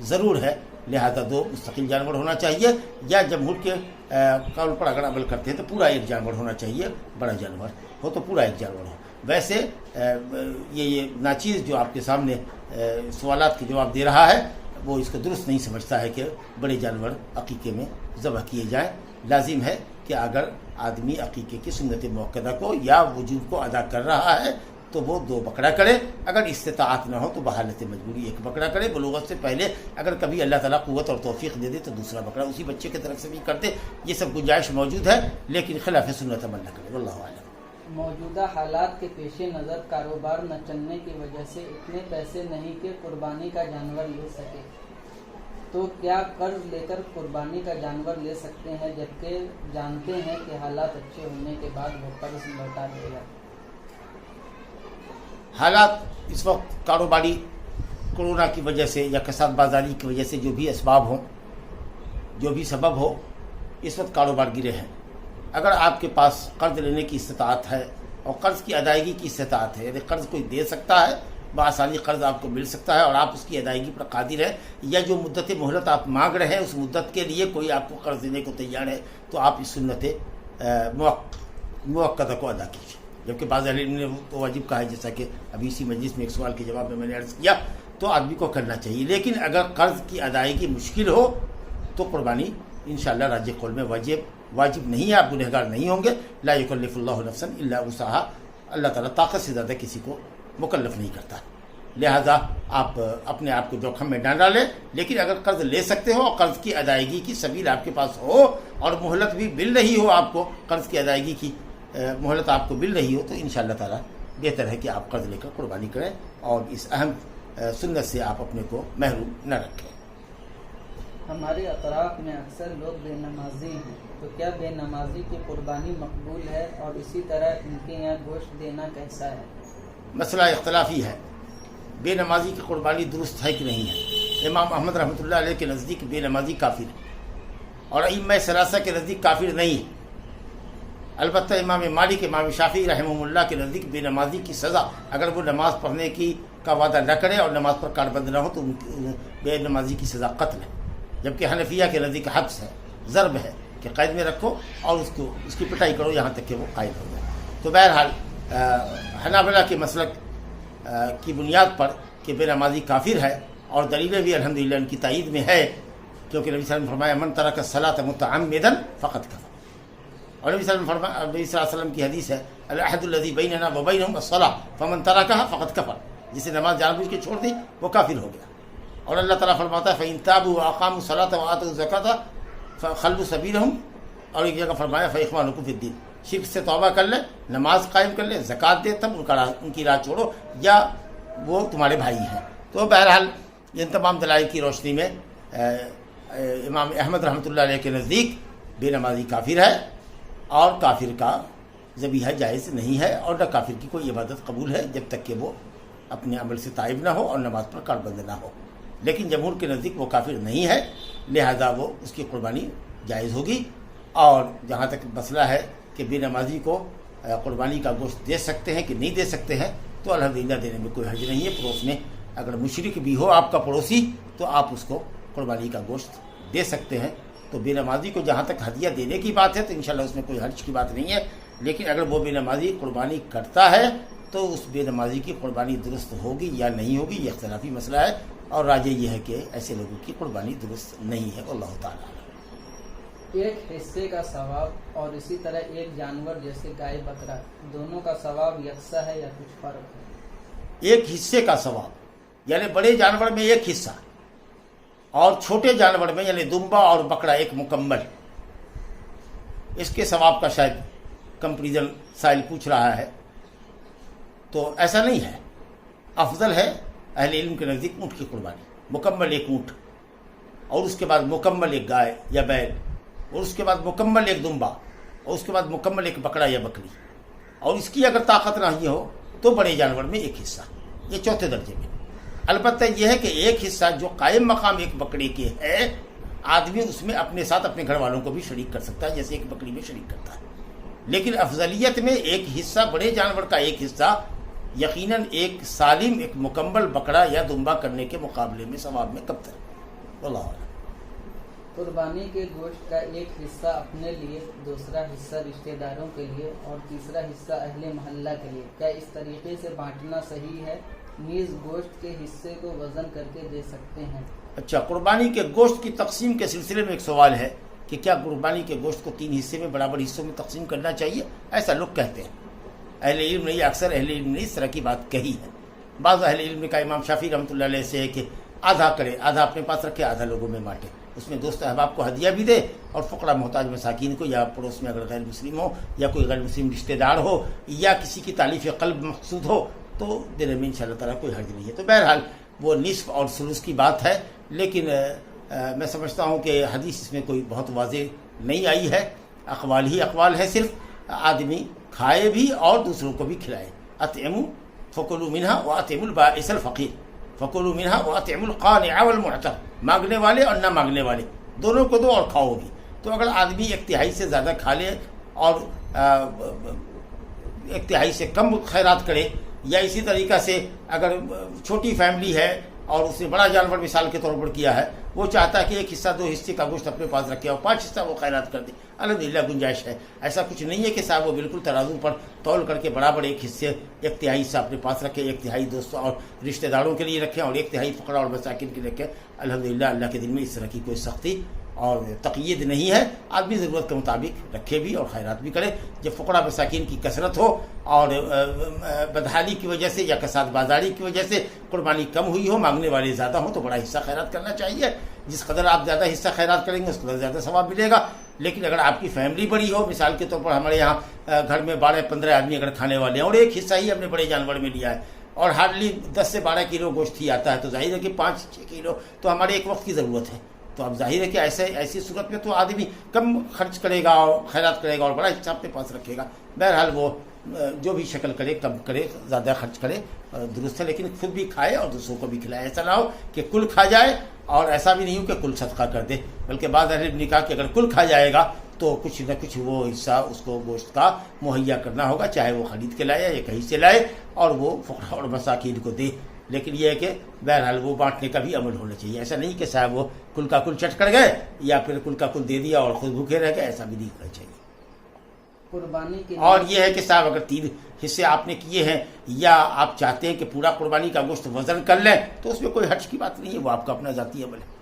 ضرور ہے، لہذا 2 مستقل جانور ہونا چاہیے، یا جمہور کے قول پر اگر عمل کرتے ہیں تو پورا 1 جانور ہونا چاہیے، بڑا جانور ہو تو پورا 1 جانور ہو۔ ویسے یہ ناچیز جو آپ کے سامنے سوالات کے جواب دے رہا ہے وہ اس کو درست نہیں سمجھتا ہے کہ بڑے جانور عقیقے میں ذبح کیے جائیں۔ لازم ہے کہ اگر آدمی عقیقے کی سنت موقدہ کو یا وجوب کو ادا کر رہا ہے تو وہ 2 بکرا کرے، اگر استطاعت نہ ہو تو بحالت مجبوری 1 بکرا کرے، بلوغت سے پہلے اگر کبھی اللہ تعالیٰ قوت اور توفیق دے دے تو دوسرا بکرا اسی بچے کی طرف سے بھی کر دے، یہ سب گنجائش موجود ہے، لیکن خلاف سنت عمل نہ کرے، واللہ اعلم۔ موجودہ حالات کے پیش نظر کاروبار نہ چلنے کی وجہ سے اتنے پیسے نہیں کہ قربانی کا جانور لے سکے، تو کیا قرض لے کر قربانی کا جانور لے سکتے ہیں جبکہ جانتے ہیں کہ حالات اچھے ہونے کے بعد وہ قرض لوٹا دے گا؟ حالات اس وقت کاروباری کورونا کی وجہ سے یا کساد بازاری کی وجہ سے جو بھی اسباب ہوں، جو بھی سبب ہو، اس وقت کاروبار گرے ہیں۔ اگر آپ کے پاس قرض لینے کی استطاعت ہے اور قرض کی ادائیگی کی استطاعت ہے، یعنی قرض کوئی دے سکتا ہے، بآسانی قرض آپ کو مل سکتا ہے اور آپ اس کی ادائیگی پر قادر ہیں، یا جو مدت مہلت آپ مانگ رہے ہیں اس مدت کے لیے کوئی آپ کو قرض دینے کو تیار ہے، تو آپ اس سنت موقدہ کو ادا کیجیے، جبکہ بعض اہل علم نے تو واجب کہا ہے، جیسا کہ ابھی اسی مجلس میں ایک سوال کے جواب میں نے عرض کیا، تو آدمی کو کرنا چاہیے۔ لیکن اگر قرض کی ادائیگی مشکل ہو تو قربانی انشاءاللہ راجح قول میں واجب نہیں ہے، آپ گنہگار نہیں ہوں گے۔ لا یکلف اللہ نفسا الا وسعها، اللہ تعالیٰ طاقت سے زیادہ کسی کو مکلف نہیں کرتا، لہذا آپ اپنے آپ کو جوخم میں نہ ڈالیں۔ لیکن اگر قرض لے سکتے ہو اور قرض کی ادائیگی کی سبیل آپ کے پاس ہو اور مہلت بھی مل رہی ہو، آپ کو قرض کی ادائیگی کی مہلت آپ کو مل رہی ہو، تو انشاءاللہ تعالیٰ بہتر ہے کہ آپ قرض لے کر قربانی کریں اور اس اہم سنت سے آپ اپنے کو محروم نہ رکھیں۔ ہمارے اطراف میں اکثر لوگ بے نمازی ہیں، تو کیا بے نمازی کی قربانی مقبول ہے، اور اسی طرح ان کے یہاں گوشت دینا کیسا ہے؟ مسئلہ اختلافی ہے، بے نمازی کی قربانی درست ہے کہ نہیں ہے۔ امام احمد رحمۃ اللہ علیہ کے نزدیک بے نمازی کافر ہے، اور ائمہ ثلاثہ کے نزدیک کافر نہیں ہے۔ البتہ امام مالک، امام شافعی رحمہ اللہ کے نزدیک بے نمازی کی سزا، اگر وہ نماز پڑھنے کا وعدہ نہ کرے اور نماز پر کاربند نہ ہو تو بے نمازی کی سزا قتل ہے، جبکہ حنفیہ کے نزدیک حبس ہے، ضرب ہے کہ قید میں رکھو اور اس کی پٹائی کرو یہاں تک کہ وہ قائل ہو جائے۔ تو بہرحال حنابلہ کے مسلک کی بنیاد پر کہ بے نمازی کافر ہے، اور دلیلیں بھی الحمدللہ ان کی تائید میں ہے، کیونکہ نبی صلی اللہ علیہ وسلم نے فرمایا من ترک الصلاۃ متعمدا فقد کفر، اور نبی صلی اللہ علیہ وسلم کی حدیث ہے العہد الذی بیننا وبینہم الصلاۃ فمن ترکها فقد کفر، جسے نماز جان بوجھ کے چھوڑ دی وہ کافر ہو گیا۔ اور اللہ تعالیٰ فرماتا ہے فإن تابوا وأقاموا الصلاة وآتوا الزکاة فخلوا سبیلہم، اور ایک جگہ فرمایا فإخوانکم فی الدین، شرک سے توبہ کر لے، نماز قائم کر لے، زکوٰۃ دے، تب ان کی راہ چھوڑو یا وہ تمہارے بھائی ہیں۔ تو بہرحال ان تمام دلائل کی روشنی میں امام احمد رحمۃ اللہ علیہ کے نزدیک بے نمازی کافر ہے، اور کافر کا ذبیحہ جائز نہیں ہے، اور نہ کافر کی کوئی عبادت قبول ہے جب تک کہ وہ اپنے عمل سے تائب نہ ہو اور نماز پر کاربند نہ ہو۔ لیکن جمہور کے نزدیک وہ کافر نہیں ہے، لہذا وہ اس کی قربانی جائز ہوگی۔ اور جہاں تک مسئلہ ہے کہ بے نمازی کو قربانی کا گوشت دے سکتے ہیں کہ نہیں دے سکتے ہیں، تو الحمدللہ دینے میں کوئی حرج نہیں ہے۔ پڑوس میں اگر مشرک بھی ہو آپ کا پڑوسی تو آپ اس کو قربانی کا گوشت دے سکتے ہیں۔ تو بے نمازی کو جہاں تک ہدیہ دینے کی بات ہے تو انشاءاللہ اس میں کوئی حرج کی بات نہیں ہے، لیکن اگر وہ بے نمازی قربانی کرتا ہے تو اس بے نمازی کی قربانی درست ہوگی یا نہیں ہوگی یہ اختلافی مسئلہ ہے، اور راجح یہ ہے کہ ایسے لوگوں کی قربانی درست نہیں ہے، اللہ تعالیٰ۔ ایک حصے کا ثواب اور اسی طرح ایک جانور جیسے گائے بکرا، دونوں کا ثواب یکساں ہے یا کچھ فرق ہے؟ ایک حصے کا ثواب یعنی بڑے جانور میں ایک حصہ، اور چھوٹے جانور میں یعنی دمبا اور بکرا ایک مکمل، اس کے ثواب کا شاید کمپیریزن سائل پوچھ رہا ہے، تو ایسا نہیں ہے۔ افضل ہے اہل علم کے نزدیک اونٹ کی قربانی، مکمل ایک اونٹ، اور اس کے بعد مکمل ایک گائے یا بیل، اور اس کے بعد مکمل ایک دمبا، اور اس کے بعد مکمل ایک بکرا یا بکری، اور اس کی اگر طاقت نہیں ہو تو بڑے جانور میں ایک حصہ، یہ چوتھے درجے میں۔ البتہ یہ ہے کہ ایک حصہ جو قائم مقام ایک بکرے کے ہے، آدمی اس میں اپنے ساتھ اپنے گھر والوں کو بھی شریک کر سکتا ہے جیسے ایک بکری میں شریک کرتا ہے، لیکن افضلیت میں ایک حصہ بڑے جانور کا ایک حصہ یقیناً ایک سالم ایک مکمل بکرا یا دمبا کرنے کے مقابلے میں ثواب میں کم تر۔ اللہ علیہ۔ قربانی کے گوشت کا ایک حصہ اپنے لیے، دوسرا حصہ رشتہ داروں کے لیے اور تیسرا حصہ اہل محلہ کے لیے، کیا اس طریقے سے بانٹنا صحیح ہے؟ نیز گوشت کے حصے کو وزن کر کے دے سکتے ہیں؟ اچھا، قربانی کے گوشت کی تقسیم کے سلسلے میں ایک سوال ہے کہ کیا قربانی کے گوشت کو 3 حصے میں برابر حصوں میں تقسیم کرنا چاہیے؟ ایسا لوگ کہتے ہیں، اہل علم نے، یہ اکثر اہل علم نے اس طرح کی بات کہی ہے۔ بعض اہل علم نے کہا، امام شافعی رحمۃ اللہ علیہ سے ہے کہ آدھا کرے، آدھا اپنے پاس رکھے، آدھا لوگوں میں بانٹے، اس میں دوست احباب کو ہدیہ بھی دے اور فقراء محتاج مساکین کو، یا پڑوس میں اگر غیر مسلم ہو یا کوئی غیر مسلم رشتہ دار ہو یا کسی کی تالیف قلب مقصود ہو تو دینے میں انشاءاللہ تعالیٰ کوئی حرج نہیں ہے۔ تو بہرحال وہ نصف اور ثلث کی بات ہے، لیکن میں سمجھتا ہوں کہ حدیث اس میں کوئی بہت واضح نہیں آئی ہے، اقوال ہی اقوال ہے، صرف آدمی کھائے بھی اور دوسروں کو بھی کھلائے۔ اطعموا فکلوا منہا واطعموا البائس الفقیر فکلوا منہا واطعموا القانع والمعتر، مانگنے والے اور نہ مانگنے والے دونوں کو دو اور کھاؤ بھی۔ تو اگر آدمی 1/3 سے زیادہ کھا لے اور 1/3 سے کم خیرات کرے، یا اسی طریقہ سے اگر چھوٹی فیملی ہے اور اس نے بڑا جانور مثال کے طور پر کیا ہے، وہ چاہتا ہے کہ 1 حصہ 2 حصے کا گوشت اپنے پاس رکھے اور 5 حصہ وہ خیرات کر دے، الحمدللہ گنجائش ہے۔ ایسا کچھ نہیں ہے کہ صاحب وہ بالکل ترازو پر تول کر کے برابر 1 حصے 1/3 حصہ اپنے پاس رکھے، 1/3 دوستوں اور رشتہ داروں کے لیے رکھیں اور 1/3 فقراء اور مساکین کے لیے رکھیں۔ الحمدللہ اللہ کے دن میں اس طرح کی کوئی سختی اور تقید نہیں ہے، آدمی ضرورت کے مطابق رکھے بھی اور خیرات بھی کرے۔ جب فقراء مساکین کی کثرت ہو اور بدحالی کی وجہ سے یا کساد بازاری کی وجہ سے قربانی کم ہوئی ہو، مانگنے والے زیادہ ہوں، تو بڑا حصہ خیرات کرنا چاہیے۔ جس قدر آپ زیادہ حصہ خیرات کریں گے اس قدر زیادہ ثواب ملے گا۔ لیکن اگر آپ کی فیملی بڑی ہو، مثال کے طور پر ہمارے یہاں گھر میں 12-15 آدمی اگر کھانے والے ہیں اور 1 حصہ ہی ہم نے بڑے جانور میں لیا ہے اور ہارڈلی 10 سے 12 کلو گوشت ہی آتا ہے، تو ظاہر ہے کہ 5-6 کلو تو ہمارے ایک وقت کی ضرورت ہے۔ تو اب ظاہر ہے کہ ایسی صورت میں تو آدمی کم خرچ کرے گا اور خیرات کرے گا اور بڑا حصہ اپنے پاس رکھے گا۔ بہرحال وہ جو بھی شکل کرے، کم کرے، زیادہ خرچ کرے، درست ہے، لیکن خود بھی کھائے اور دوسروں کو بھی کھلائے۔ ایسا نہ ہو کہ کل کھا جائے اور ایسا بھی نہیں ہو کہ کل صدقہ کر دے، بلکہ بعض اہل نے کہا کہ اگر کل کھا جائے گا تو کچھ نہ کچھ وہ حصہ اس کو گوشت کا مہیا کرنا ہوگا، چاہے وہ خرید کے لائے یا کہیں سے لائے، اور وہ فقراء اور مساکین کو دے۔ لیکن یہ ہے کہ بہرحال وہ بانٹنے کا بھی عمل ہونا چاہیے، ایسا نہیں کہ صاحب وہ کل کا کل چٹ کر گئے یا پھر کل کا کل دے دیا اور خود بھوکے رہ گئے، ایسا بھی نہیں ہونا چاہیے۔ قربانی کے اور یہ ہے کہ صاحب اگر 3 حصے آپ نے کیے ہیں یا آپ چاہتے ہیں کہ پورا قربانی کا گوشت وزن کر لیں تو اس میں کوئی حرج کی بات نہیں ہے، وہ آپ کا اپنا ذاتی عمل ہے،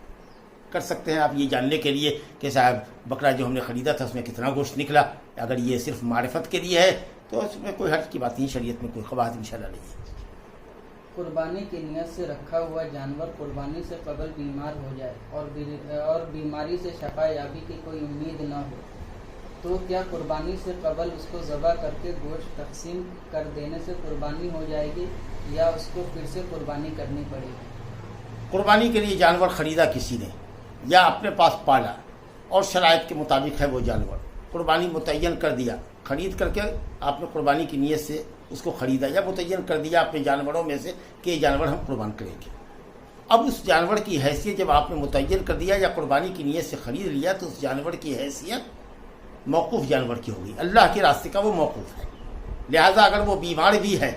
کر سکتے ہیں آپ یہ جاننے کے لیے کہ صاحب بکرا جو ہم نے خریدا تھا اس میں کتنا گوشت نکلا۔ اگر یہ صرف معرفت کے لیے ہے تو اس میں کوئی حرج کی بات نہیں، شریعت میں کوئی قواعد انشاءاللہ نہیں ہے۔ قربانی کی نیت سے رکھا ہوا جانور قربانی سے قبل بیمار ہو جائے اور بیماری سے شفا یابی کی کوئی امید نہ ہو تو کیا قربانی سے قبل اس کو ذبح کر کے گوشت تقسیم کر دینے سے قربانی ہو جائے گی یا اس کو پھر سے قربانی کرنی پڑے گی؟ قربانی کے لیے جانور خریدا کسی نے یا اپنے پاس پالا اور شرائط کے مطابق ہے وہ جانور، قربانی متعین کر دیا، خرید کر کے آپ نے قربانی کی نیت سے اس کو خریدا یا متعین کر دیا اپنے جانوروں میں سے کہ یہ جانور ہم قربان کریں گے۔ اب اس جانور کی حیثیت جب آپ نے متعین کر دیا یا قربانی کی نیت سے خرید لیا تو اس جانور کی حیثیت موقوف جانور کی ہوگی، اللہ کے راستے کا وہ موقوف ہے۔ لہٰذا اگر وہ بیمار بھی ہے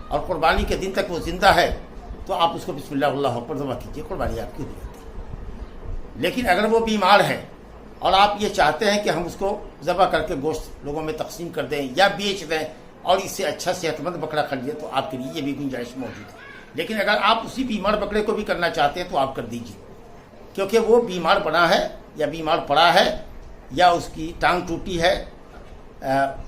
اور قربانی کے دن تک وہ زندہ ہے تو آپ اس کو بسم اللہ اللہ اکبر ذبح کیجیے، قربانی آپ کی ہو جاتی ہے۔ لیکن اگر وہ بیمار ہے اور آپ یہ چاہتے ہیں کہ ہم اس کو ذبح کر کے گوشت لوگوں میں تقسیم کر دیں یا بیچ دیں اور اس سے اچھا صحت مند بکرا خریدیں تو آپ کے لیے یہ بھی گنجائش موجود ہے۔ لیکن اگر آپ اسی بیمار بکرے کو بھی کرنا چاہتے ہیں تو آپ کر دیجیے، کیونکہ وہ بیمار بنا ہے یا بیمار پڑا ہے یا اس کی ٹانگ ٹوٹی ہے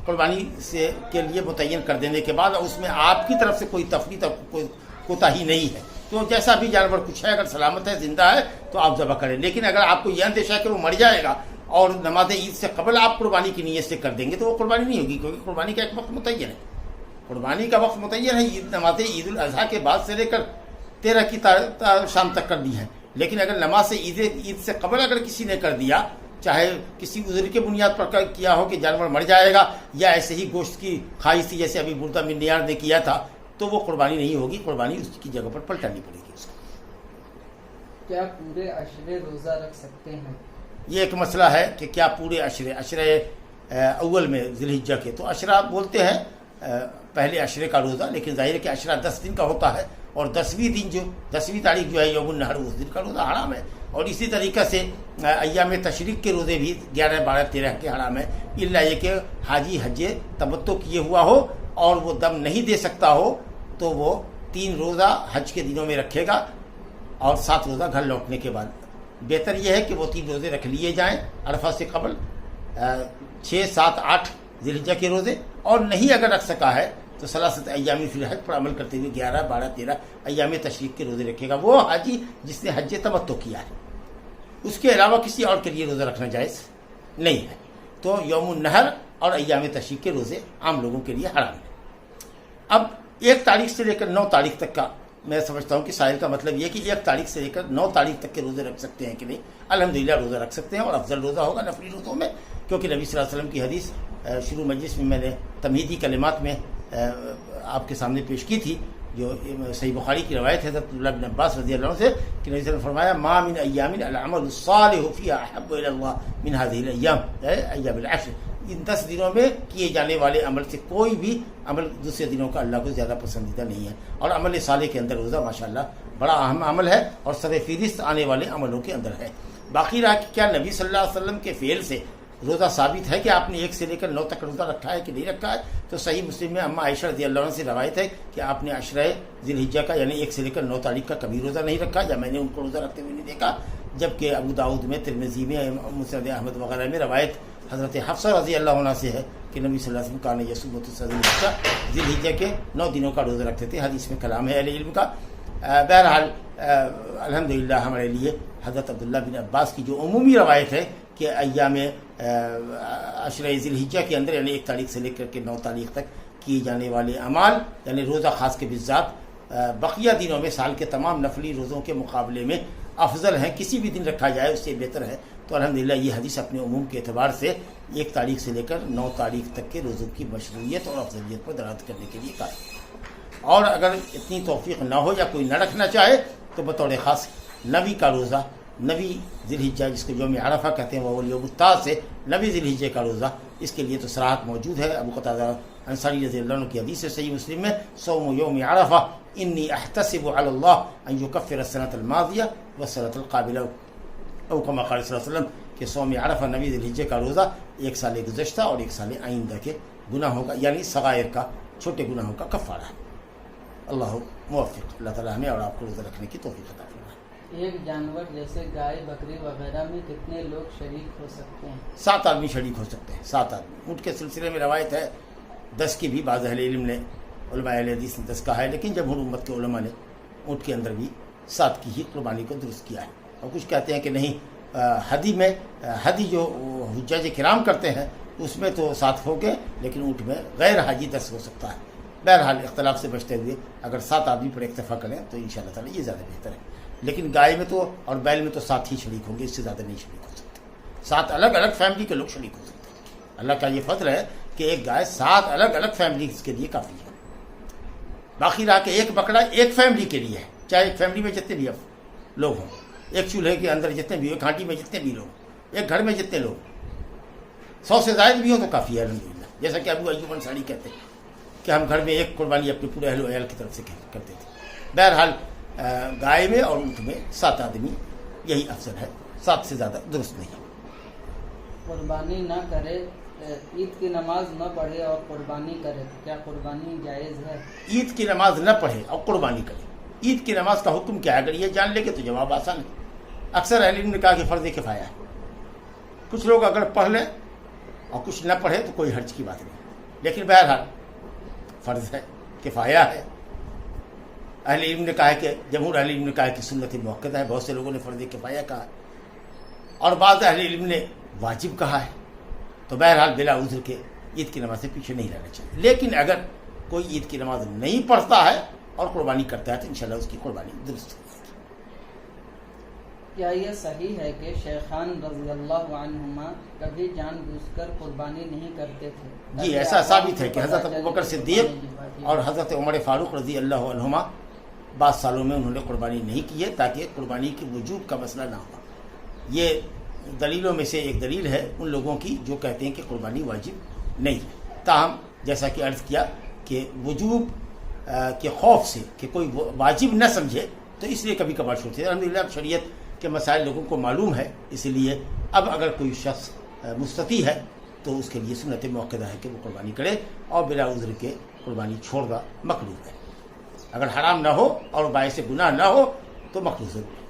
قربانی سے کے لیے متعین کر دینے کے بعد اس میں آپ کی طرف سے کوئی تفریط اور کوئی کوتاہی نہیں ہے، تو جیسا بھی جانور کچھ ہے اگر سلامت ہے زندہ ہے تو آپ ذبح کریں۔ لیکن اگر آپ کو یہ اندیشہ ہے کہ وہ مر جائے گا اور نماز عید سے قبل آپ قربانی کی نیت سے کر دیں گے تو وہ قربانی نہیں ہوگی، کیونکہ قربانی کا ایک وقت متعین ہے، قربانی کا وقت متعین ہے، نماز عید الاضحیٰ کے بعد سے لے کر 13 کی شام تک کر دی ہے۔ لیکن اگر نماز عید سے قبل اگر کسی نے کر دیا، چاہے کسی عذر کے بنیاد پر کیا ہو کہ جانور مر جائے گا یا ایسے ہی گوشت کی خواہش تھی جیسے ابھی بردہ بن نیار نے کیا تھا، تو وہ قربانی نہیں ہوگی، قربانی اس کی جگہ پر پلٹانی پڑے گی اس کو۔ کیا پورے عشرے روزہ رکھ سکتے ہیں؟ یہ ایک مسئلہ ہے کہ کیا پورے عشرے اول میں ذی الحجہ کے، تو عشرہ بولتے ہیں پہلے عشرے کا روزہ، لیکن ظاہر ہے کہ عشرہ 10 دن کا ہوتا ہے اور 10ویں تاریخ جو ہے یوم النحر اس دن کا روزہ حرام ہے، اور اسی طریقے سے ایام تشریق کے روزے بھی 11 12 13 کے حرام ہے، الا یہ کہ حاجی حج تمتع کیے ہوا ہو اور وہ دم نہیں دے سکتا ہو تو وہ 3 روزہ حج کے دنوں میں رکھے گا اور 7 روزہ گھر لوٹنے کے بعد۔ بہتر یہ ہے کہ وہ 3 روزے رکھ لیے جائیں عرفہ سے قبل، 6 7 8 ذی الحجہ کے روزے، اور نہیں اگر رکھ سکا ہے تو ثلاثت ایام فی الحج پر عمل کرتے ہوئے 11 12 13 ایام تشریق کے روزے رکھے گا وہ حاجی جس نے حج تمتع کیا ہے۔ اس کے علاوہ کسی اور کے لیے روزہ رکھنا جائز نہیں ہے۔ تو یوم النحر اور ایام تشریق کے روزے عام لوگوں کے لیے حرام ہے۔ اب 1 تاریخ سے لے کر 9 تاریخ تک کا میں سمجھتا ہوں کہ سائل کا مطلب یہ کہ 1 تاریخ سے لے کر 9 تاریخ تک کے روزے رکھ سکتے ہیں کہ نہیں، الحمدللہ روزہ رکھ سکتے ہیں، اور افضل روزہ ہوگا نفلی روزوں میں، کیونکہ نبی صلی اللہ علیہ وسلم کی حدیث شروع مجلس میں نے تمہیدی کلمات میں آپ کے سامنے پیش کی تھی، جو صحیح بخاری کی روایت ہے حضرت عبداللہ بن عباس رضی اللہ عنہ سے کہ نبی صلی اللہ علیہ وسلم نے فرمایا ما من ایام العمل الصالح فیها احب الی اللہ من هذه الايام، ایام العشر، ان 10 دنوں میں کیے جانے والے عمل سے کوئی بھی عمل دوسرے دنوں کا اللہ کو زیادہ پسندیدہ نہیں ہے، اور عمل صالح کے اندر روزہ ماشاءاللہ بڑا اہم عمل ہے اور سر فہرست آنے والے عملوں کے اندر ہے۔ باقی رہا کہ کیا نبی صلی اللہ علیہ وسلم کے فعل سے روزہ ثابت ہے کہ آپ نے 1 سے لے کر 9 تک روزہ رکھا ہے کہ نہیں رکھا ہے، تو صحیح مسلم میں اما عائشہ رضی اللہ عنہ سے روایت ہے کہ آپ نے عشرہ ذی الحجہ کا یعنی 1 سے لے کر 9 تاریخ کا کبھی روزہ نہیں رکھا، یا میں نے ان کو روزہ رکھتے ہوئے نہیں دیکھا، جبکہ ابو داؤد میں، ترمذی میں، مسند احمد وغیرہ میں روایت حضرت حفصہ رضی اللہ عنہ سے ہے کہ نبی صلی اللہ علیہ وسلم کان یصوم ذی الحجہ کے 9 دنوں کا روزہ رکھتے تھے۔ حدیث میں کلام ہے اہل علم کا۔ بہرحال الحمدللہ ہمارے لیے حضرت عبداللہ بن عباس کی جو عمومی روایت ہے کہ ایام عشرہ ذی الحجہ کے اندر یعنی 1 تاریخ سے لے کر کے 9 تاریخ تک کیے جانے والے اعمال یعنی روزہ خاص کے بالذات بقیہ دنوں میں سال کے تمام نفلی روزوں کے مقابلے میں افضل ہیں، کسی بھی دن رکھا جائے اس سے بہتر ہے۔ تو الحمدللہ یہ حدیث اپنے عموم کے اعتبار سے 1 تاریخ سے لے کر 9 تاریخ تک کے روزوں کی مشروعیت اور افضلیت پر دلالت کرنے کے لیے قائم ہے۔ اور اگر اتنی توفیق نہ ہو یا کوئی نہ رکھنا چاہے تو بطور خاص 9 کا روزہ، 9 ذی الحجہ جس کو یوم عرفہ کہتے ہیں، وہ یوم التاس ہے، 9 ذی الحجہ کا روزہ، اس کے لیے تو صراحت موجود ہے۔ ابو قتادہ انصاری رضی اللہ عنہ کی حدیث ہے صحیح مسلم میں، صوم یوم عرفہ انی احتسب علی اللہ ان یکفر السنۃ الماضیہ والسنۃ القابلہ، او کما قال صلی اللہ علیہ وسلم کہ صوم عرفہ 9 ذی الحجہ کا روزہ 1 سال گزشتہ اور 1 سال آئندہ کے گناہوں کا یعنی صغائر کا، چھوٹے گناہوں کا کفارہ ہے۔ اللہ موفق، اللہ تعالیٰ ہمیں اور آپ کو روزہ رکھنے کی توفیق عطا فرمائے۔ ایک جانور جیسے گائے، بکری وغیرہ میں کتنے لوگ شریک ہو سکتے ہیں؟ 7 آدمی شریک ہو سکتے ہیں، 7 آدمی۔ اونٹ کے سلسلے میں روایت ہے 10 کی بھی، بعض اہل علم نے، علماء اہل حدیث نے 10 کہا ہے، لیکن جمہور امت کے علماء نے اونٹ کے اندر بھی 7 کی ہی قربانی کو درست کیا ہے، اور کچھ کہتے ہیں کہ نہیں، ہدی میں، ہدی جو حجاج کرام کرتے ہیں اس میں تو 7 ہو گئے، لیکن اونٹ میں غیر حاجی 10 ہو سکتا ہے۔ بہرحال اختلاف سے بچتے ہوئے اگر 7 آدمی پر اکتفا کریں تو انشاءاللہ تعالی یہ زیادہ بہتر ہے، لیکن گائے میں تو اور بیل میں تو 7 ہی شریک ہوں گے، اس سے زیادہ نہیں شریک ہو سکتے۔ 7 الگ الگ فیملی کے لوگ شریک ہو سکتے ہیں۔ اللہ کا یہ فضل ہے کہ ایک گائے 7 الگ الگ فیملیز کے لیے کافی ہے۔ باقی رہا کہ ایک بکرا ایک فیملی کے لیے ہے، چاہے ایک فیملی میں جتنے بھی لوگ ہوں، ایک چولہے کے اندر جتنے بھی، ایک گھاٹی میں جتنے بھی لوگ، ایک گھر میں جتنے لوگ، 100 سے زائد بھی ہوں تو کافی ہے الحمدللہ۔ جیسا کہ ابو ایوب انصاری کہتے ہیں کہ ہم گھر میں ایک قربانی اپنے پورے اہل و عیال کی طرف سے کرتے تھے۔ بہرحال گائے میں اور اونٹ میں 7 آدمی یہی افضل ہے، 7 سے زیادہ درست نہیں۔ قربانی نہ کرے، عید کی نماز نہ پڑھے اور قربانی کرے تو کیا قربانی جائز ہے؟ عید کی نماز نہ پڑھے اور قربانی کرے، عید کی نماز کا حکم کیا ہے؟ اگر یہ جان لے گے تو جواب آسان ہے۔ اکثر اہل علم نے کہا کہ فرض کفایہ ہے، کچھ لوگ اگر پڑھ لیں اور کچھ نہ پڑھے تو کوئی حرج کی بات نہیں، لیکن بہرحال فرض ہے، کفایہ ہے۔ اہل علم نے کہا ہے کہ جمہور اہل علم نے کہا ہے کہ سنت موقدہ ہے، بہت سے لوگوں نے فرض کفایہ کہا، اور بعض اہل علم نے واجب کہا ہے۔ تو بہرحال بلا عذر کے عید کی نماز سے پیچھے نہیں رہنا چاہیے، لیکن اگر کوئی عید کی نماز نہیں پڑھتا ہے اور قربانی کرتا ہے تو انشاءاللہ اس کی قربانی درست ہے۔ کیا یہ صحیح ہے کہ شیخان رضی اللہ عنہما کبھی جان بوجھ کر قربانی نہیں کرتے تھے؟ جی ایسا ثابت ہے کہ حضرت ابوبکر صدیق اور حضرت عمر فاروق رضی اللہ عنہما بعض سالوں میں انہوں نے قربانی نہیں کی ہے تاکہ قربانی کی وجوب کا مسئلہ نہ ہو۔ یہ دلیلوں میں سے ایک دلیل ہے ان لوگوں کی جو کہتے ہیں کہ قربانی واجب نہیں ہے، تاہم جیسا کہ عرض کیا کہ وجوب کے خوف سے کہ کوئی واجب نہ سمجھے تو اس لیے کبھی کبھار چھوڑتے ہیں۔ الحمدللہ شریعت کہ مسائل لوگوں کو معلوم ہے، اس لیے اب اگر کوئی شخص مستطیع ہے تو اس کے لیے سنت موقدہ ہے کہ وہ قربانی کرے، اور بلا عذر کے قربانی چھوڑنا مکروہ ہے۔ اگر حرام نہ ہو اور باعث گناہ نہ ہو تو مکروہ ضرور ہے۔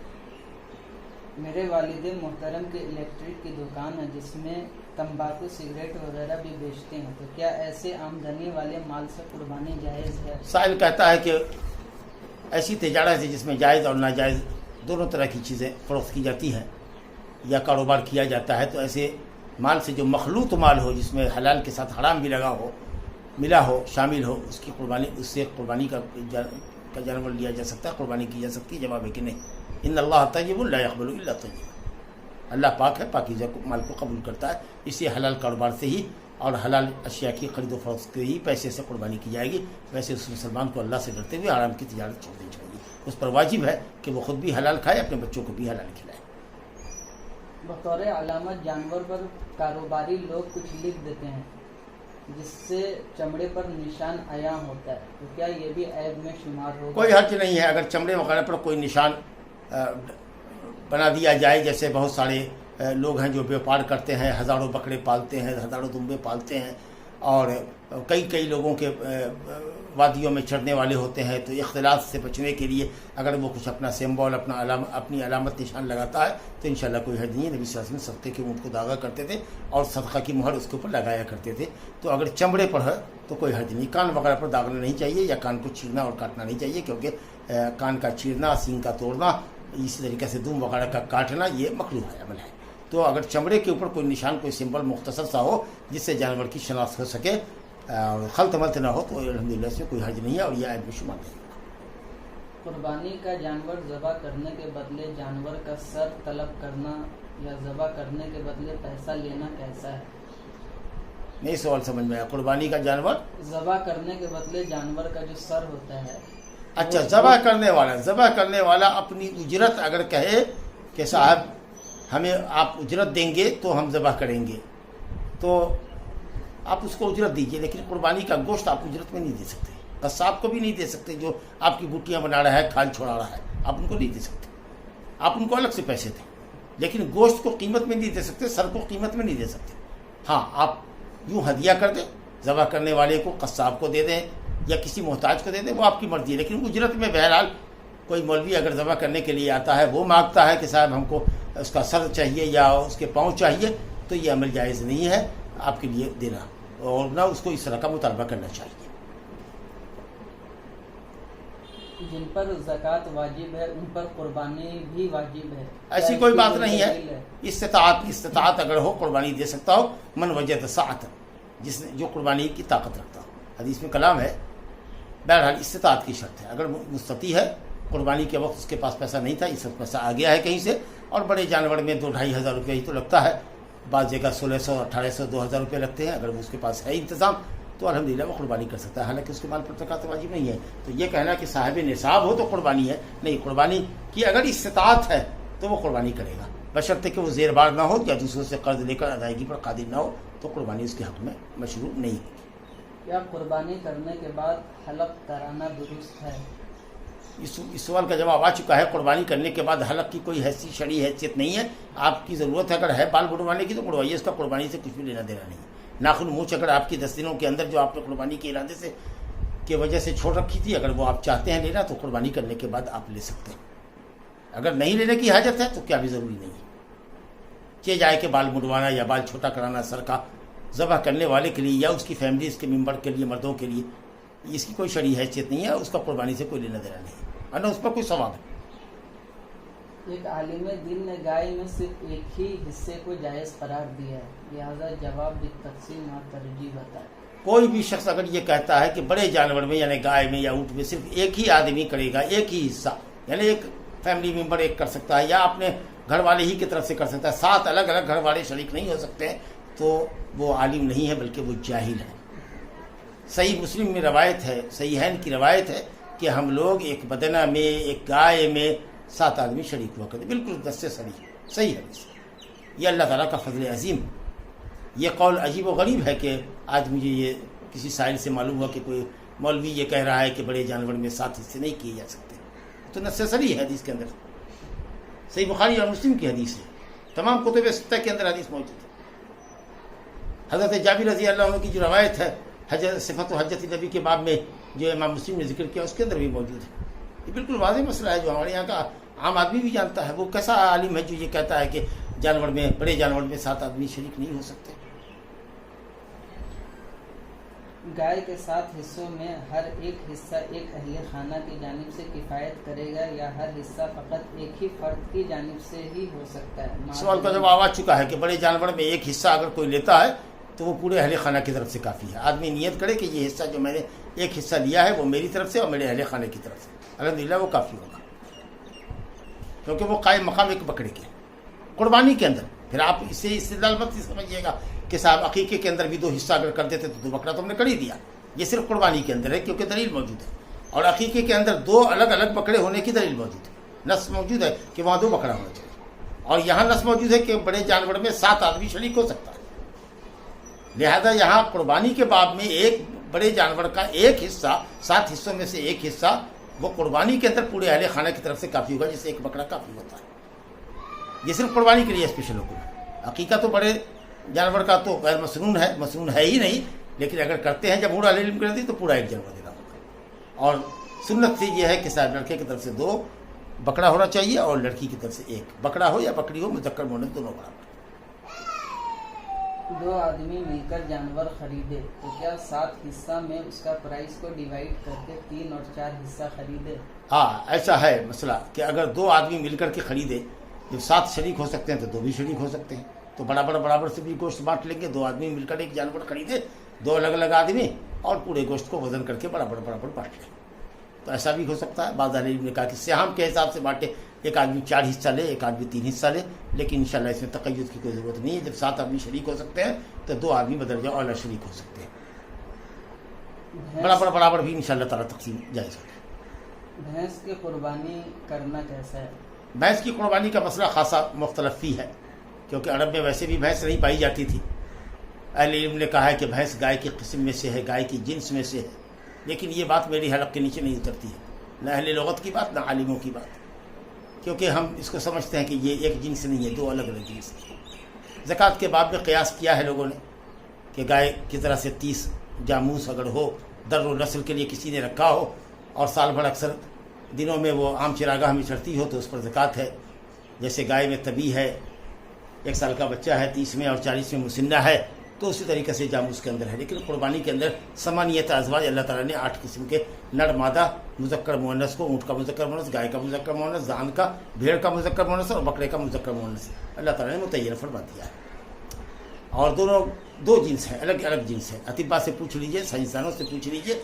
میرے والد محترم کے الیکٹرک کی دکان ہے جس میں تمباکو، سگریٹ وغیرہ بھی بیچتے ہیں، تو کیا ایسے آمدنی والے مال سے قربانی جائز ہے؟ سائل کہتا ہے کہ ایسی تجارت ہے جس میں جائز اور ناجائز دونوں طرح کی چیزیں فروخت کی جاتی ہیں یا کاروبار کیا جاتا ہے، تو ایسے مال سے جو مخلوط مال ہو، جس میں حلال کے ساتھ حرام بھی لگا ہو، ملا ہو، شامل ہو، اس کی قربانی، اس سے قربانی کا جانور لیا جا سکتا ہے، قربانی کی جا سکتی ہے۔ جواب ہے کہ نہیں، ان اللہ طیب لا یقبل الا طیبا، اللہ پاک ہے، پاکیزہ مال کو قبول کرتا ہے، اس سے حلال کاروبار سے ہی اور حلال اشیاء کی خرید و فروخت کے ہی پیسے سے قربانی کی جائے گی۔ ویسے اس مسلمان کو اللہ سے ڈرتے ہوئے حرام کی تجارت چھوڑنی چاہیے، اس پر واجب ہے کہ وہ خود بھی حلال کھائے، اپنے بچوں کو بھی حلال کھلائے۔ بطور علامت جانور پر کاروباری لوگ کچھ لکھ دیتے ہیں جس سے چمڑے پر نشان عیاں ہوتا ہے، تو کیا یہ بھی عیب میں شمار ہوگا؟ کوئی حرج نہیں ہے اگر چمڑے وغیرہ پر کوئی نشان بنا دیا جائے، جیسے بہت سارے لوگ ہیں جو بیوپار کرتے ہیں، ہزاروں بکرے پالتے ہیں، ہزاروں دمبے پالتے ہیں، اور کئی لوگوں کے وادیوں میں چڑھنے والے ہوتے ہیں، تو اختلاط سے بچنے کے لیے اگر وہ کچھ اپنا سمبول، اپنی علامت نشان لگاتا ہے تو انشاءاللہ کوئی حرج نہیں ہے۔ نبی صلی اللہ علیہ وسلم صدقے کے اونٹ کو داغا کرتے تھے اور صدقہ کی مہر اس کے اوپر لگایا کرتے تھے، تو اگر چمڑے پر ہے تو کوئی حرج نہیں۔ کان وغیرہ پر داغنا نہیں چاہیے یا کان کو چیرنا اور کاٹنا نہیں چاہیے، کیونکہ کان کا چیرنا، سینگ کا توڑنا، اسی طریقے سے دم وغیرہ کا کاٹنا یہ مکروہ ہے، عمل ہے۔ تو اگر چمڑے کے اوپر کوئی نشان، کوئی سمبل مختصر سا ہو جس سے جانور کی شناخت ہو سکے اور خلط ملط نہ ہو، تو الحمدللہ اس میں کوئی حرج نہیں ہے اور یہ عیب میں شمار نہیں ہے۔ قربانی کا جانور ذبح کرنے کے بدلے جانور کا سر طلب کرنا یا ذبح کرنے کے بدلے پیسہ لینا کیسا ہے؟ نہیں سوال سمجھ میں آیا۔ قربانی کا جانور ذبح کرنے کے بدلے جانور کا جو سر ہوتا ہے، اچھا، ذبح کرنے والا اپنی اجرت اگر کہے کہ صاحب ہمیں آپ اجرت دیں گے تو ہم ذبح کریں گے، تو آپ اس کو اجرت دیجئے، لیکن قربانی کا گوشت آپ اجرت میں نہیں دے سکتے، قصاب کو بھی نہیں دے سکتے جو آپ کی بوٹیاں بنا رہا ہے، کھال چھوڑا رہا ہے، آپ ان کو نہیں دے سکتے، آپ ان کو الگ سے پیسے دیں، لیکن گوشت کو قیمت میں نہیں دے سکتے، سر کو قیمت میں نہیں دے سکتے۔ ہاں، آپ یوں ہدیہ کر دیں، ذبح کرنے والے کو، قصاب کو دے دیں یا کسی محتاج کو دے دیں، وہ آپ کی مرضی ہے، لیکن اجرت میں بہرحال کوئی مولوی اگر ذبح کرنے کے لیے آتا ہے، وہ مانگتا ہے کہ صاحب ہم کو اس کا سر چاہیے یا اس کے پاؤں چاہیے، تو یہ عمل جائز نہیں ہے آپ کے لیے دینا، اور نہ اس کو اس طرح کا مطالبہ کرنا چاہیے۔ جن پر زکوٰۃ واجب ہے ان پر قربانی بھی واجب ہے؟ ایسی کوئی بات نہیں ہے، استطاعت اگر ہو قربانی دے سکتا ہو، من وجد سعت، جو قربانی کی طاقت رکھتا ہو، حدیث میں کلام ہے، بہرحال استطاعت کی شرط ہے۔ اگر مستطیع ہے، قربانی کے وقت اس کے پاس پیسہ نہیں تھا، اس وقت پیسہ آ گیا ہے کہیں سے، اور بڑے جانور میں 2-2,500 روپے ہی تو لگتا ہے، بعض جگہ 1,600، 1,800، 2,000 روپے لگتے ہیں، اگر اس کے پاس ہے انتظام تو الحمدللہ وہ قربانی کر سکتا ہے، حالانکہ اس کے مال پر زکوٰۃ واجب نہیں ہے۔ تو یہ کہنا کہ صاحب نصاب ہو تو قربانی ہے، نہیں، قربانی کی اگر استطاعت ہے تو وہ قربانی کرے گا، بشرطے کہ وہ زیر بار نہ ہو یا دوسروں سے قرض لے کر ادائیگی پر قادر نہ ہو، تو قربانی اس کے حق میں مشروع نہیں ہے۔ کیا قربانی کرنے کے بعد حلق کرانا درست ہے؟ اس سوال کا جواب آ چکا ہے۔ قربانی کرنے کے بعد حلق کی کوئی شرعی حیثیت نہیں ہے، آپ کی ضرورت ہے اگر ہے بال بڑھوانے کی تو بڑھوائیے، اس کا قربانی سے کچھ بھی لینا دینا نہیں ہے۔ ناخن مونچھ اگر آپ کی 10 دنوں کے اندر جو آپ نے قربانی کے ارادے سے کی وجہ سے چھوڑ رکھی تھی، اگر وہ آپ چاہتے ہیں لینا تو قربانی کرنے کے بعد آپ لے سکتے ہیں، اگر نہیں لینے کی حاجت ہے تو کیا بھی ضروری نہیں ہے۔ کہ جائے کہ بال مڑوانا یا بال چھوٹا کرانا سر کا ذبح کرنے والے کے لیے یا اس کی فیملی، اس کے ممبر کے لیے، مردوں کے لیے، اس کی کوئی شرعی حیثیت نہیں ہے، اس کا قربانی سے کوئی لینا دینا نہیں ہے، اور نہ اس پر کوئی ثواب ہے۔ ایک عالم دین نے گائے میں صرف ایک ہی حصے کو جائز قرار دیا ہے، لہذا جواب بالتفصیل نہ ترجیح بتائے۔ کوئی بھی شخص اگر یہ کہتا ہے کہ بڑے جانور میں یعنی گائے میں یا اونٹ میں صرف ایک ہی آدمی کرے گا، ایک ہی حصہ، یعنی ایک فیملی ممبر ایک کر سکتا ہے یا اپنے گھر والے ہی کی طرف سے کر سکتا ہے، 7 الگ الگ گھر والے شریک نہیں ہو سکتے ہیں، تو وہ عالم نہیں ہے بلکہ وہ جاہل ہے۔ صحیح مسلم میں روایت ہے، صحیحین کی روایت ہے کہ ہم لوگ ایک بدنہ میں، ایک گائے میں 7 آدمی شریک ہوا کرتے، بالکل دس سے صحیح حدیث۔ یہ اللہ تعالیٰ کا فضل عظیم۔ یہ قول عجیب و غریب ہے کہ آج مجھے یہ کسی سائل سے معلوم ہوا کہ کوئی مولوی یہ کہہ رہا ہے کہ بڑے جانور میں 7 حصے نہیں کیے جا سکتے، تو نص صریح ہے حدیث کے اندر۔ صحیح بخاری اور مسلم کی حدیث ہے، تمام کتب ستہ کے اندر حدیث موجود ہے۔ حضرت جابر رضی اللہ عنہ کی جو روایت ہے صفت و حجت نبی کے باب میں جو امام مسلم نے ذکر کیا، اس کے اندر بھی موجود ہے۔ یہ بالکل واضح مسئلہ ہے جو ہمارے یہاں کا عام آدمی بھی جانتا ہے۔ وہ کیسا عالم ہے جو یہ کہتا ہے کہ جانور میں، بڑے جانور میں 7 آدمی شریک نہیں ہو سکتے؟ گائے کے 7 حصوں میں ہر ایک حصہ ایک اہل خانہ کی جانب سے کفایت کرے گا، یا ہر حصہ فقط ایک ہی فرد کی جانب سے ہی ہو سکتا ہے؟ سوال کا جواب آ چکا ہے کہ بڑے جانور میں ایک حصہ اگر کوئی لیتا ہے تو وہ پورے اہل خانہ کی طرف سے کافی ہے۔ آدمی نیت کرے کہ یہ حصہ جو میں نے ایک حصہ لیا ہے وہ میری طرف سے اور میرے اہل خانہ کی طرف سے، الحمدللہ وہ کافی ہوگا، کیونکہ وہ قائم مقام ایک بکرے کے قربانی کے اندر۔ پھر آپ اس سے استدلال مت سمجھیے گا کہ صاحب عقیقے کے اندر بھی 2 حصہ اگر کر دیتے تو 2 بکرا تو ہم نے کر ہی دیا۔ یہ صرف قربانی کے اندر ہے کیونکہ دلیل موجود ہے، اور عقیقے کے اندر 2 الگ الگ بکرے ہونے کی دلیل موجود ہے، نص موجود ہے کہ وہاں 2 بکرا ہونا چاہیے، اور یہاں نص موجود ہے کہ بڑے جانور میں 7 آدمی شریک ہو سکتا ہے۔ لہذا یہاں قربانی کے باب میں ایک بڑے جانور کا ایک حصہ 7 حصوں میں سے ایک حصہ وہ قربانی کے اندر پورے اہل خانہ کی طرف سے کافی ہوگا، جسے ایک بکرا کافی ہوتا ہے۔ یہ صرف قربانی کے لیے اسپیشل حکم ہے۔ عقیقہ تو بڑے جانور کا تو غیر مسنون ہے، مسنون ہے ہی نہیں، لیکن اگر کرتے ہیں جمہور اہل علم کر دی تو پورا ایک جانور دینا ہوگا۔ اور سنت سے یہ ہے کہ صاحب لڑکے کی طرف سے 2 بکرا ہونا چاہیے اور لڑکی کی طرف سے 1 بکرا ہو یا بکری ہو، مذکر مؤنث دونوں برابر۔ 2 آدمی مل کر جانور خریدے تو کیا 7 حصہ میں اس کا پرائس کو ڈیوائڈ کر کے 3 اور 4 حصہ خریدے؟ ہاں ایسا ہے مسئلہ کہ اگر 2 آدمی مل کر کے خریدے، جب 7 شریک ہو سکتے ہیں تو 2 بھی شریک ہو سکتے ہیں، تو برابر سے بھی گوشت بانٹ لیں گے۔ 2 آدمی مل کر ایک جانور خریدے، 2 الگ الگ آدمی، اور پورے گوشت کو وزن کر کے برابر بانٹ لیں، تو ایسا بھی ہو سکتا ہے۔ بعض اہل علم نے کہا کہ سہام کے حساب سے بانٹے، ایک آدمی 4 حصہ لے، ایک آدمی 3 حصہ لے، لیکن انشاءاللہ اس میں تقید کی کوئی ضرورت نہیں ہے۔ جب 7 آدمی شریک ہو سکتے ہیں تو 2 آدمی بدرجہ اولا شریک ہو سکتے ہیں، برابر بھی انشاءاللہ تعالیٰ تقسیم جائز ہوگی۔ بھینس کی قربانی کرنا کیسا ہے؟ بھینس کی قربانی کا مسئلہ خاصا مختلف فی ہے، کیونکہ عرب میں ویسے بھی بھینس نہیں پائی جاتی تھی۔ اہل علم نے کہا ہے کہ بھینس گائے کی قسم میں سے ہے، گائے کی جنس میں سے ہے، لیکن یہ بات میری حلق کے نیچے نہیں اترتی ہے، نہ اہل لغت کی بات نہ عالموں کی بات، کیونکہ ہم اس کو سمجھتے ہیں کہ یہ ایک جنس نہیں ہے، 2 الگ الگ جنس ہیں۔ زکوٰۃ کے باب میں قیاس کیا ہے لوگوں نے کہ گائے کی طرح سے 30 جاموس اگر ہو، در و نسل کے لیے کسی نے رکھا ہو، اور سال بھر اکثر دنوں میں وہ عام چراگاہ میں چڑھتی ہو تو اس پر زکوٰۃ ہے۔ جیسے گائے میں طبی ہے، 1 سال کا بچہ ہے، 30 میں اور 40 میں مسنہ ہے، تو اسی طریقے سے جاموس کے اندر ہے۔ لیکن قربانی کے اندر ثمانیت ازواج، اللہ تعالیٰ نے 8 قسم کے نر مادہ مذکر مؤنث کو، اونٹ کا مذکر مؤنث، گائے کا مذکر مؤنث، زان کا، بھیڑ کا مذکر مؤنث اور بکرے کا مذکر مؤنث اللہ تعالیٰ نے متعین فرما دیا ہے۔ اور دونوں 2 جنس ہیں، الگ الگ جنس ہیں۔ اطباء سے پوچھ لیجئے، سائنسدانوں سے پوچھ لیجئے،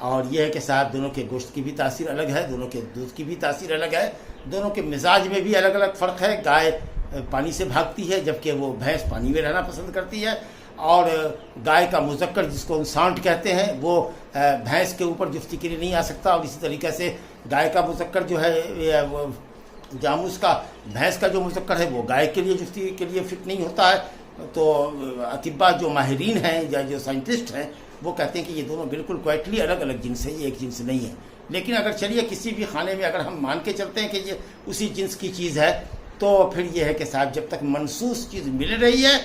اور یہ ہے کہ صاحب دونوں کے گوشت کی بھی تاثیر الگ ہے، دونوں کے دودھ کی بھی تاثیر الگ ہے، دونوں کے مزاج میں بھی الگ الگ فرق ہے۔ گائے پانی سے بھاگتی ہے جبکہ وہ بھینس پانی میں رہنا پسند کرتی ہے، اور گائے کا مذکر جس کو سانٹ کہتے ہیں وہ بھینس کے اوپر جفتی کے لیے نہیں آ سکتا، اور اسی طریقے سے گائے کا مذکر جو ہے وہ جاموس کا، بھینس کا جو مذکر ہے وہ گائے کے لیے جفتی کے لیے فٹ نہیں ہوتا ہے۔ تو اطباء جو ماہرین ہیں یا جو سائنٹسٹ ہیں وہ کہتے ہیں کہ یہ دونوں بالکل کوائٹلی الگ الگ جنس ہے، یہ ایک جنس نہیں ہے۔ لیکن اگر چلیے کسی بھی خانے میں اگر ہم مان کے چلتے ہیں کہ یہ اسی جنس کی چیز ہے، تو پھر یہ ہے کہ صاحب جب تک منصوص چیز مل رہی ہے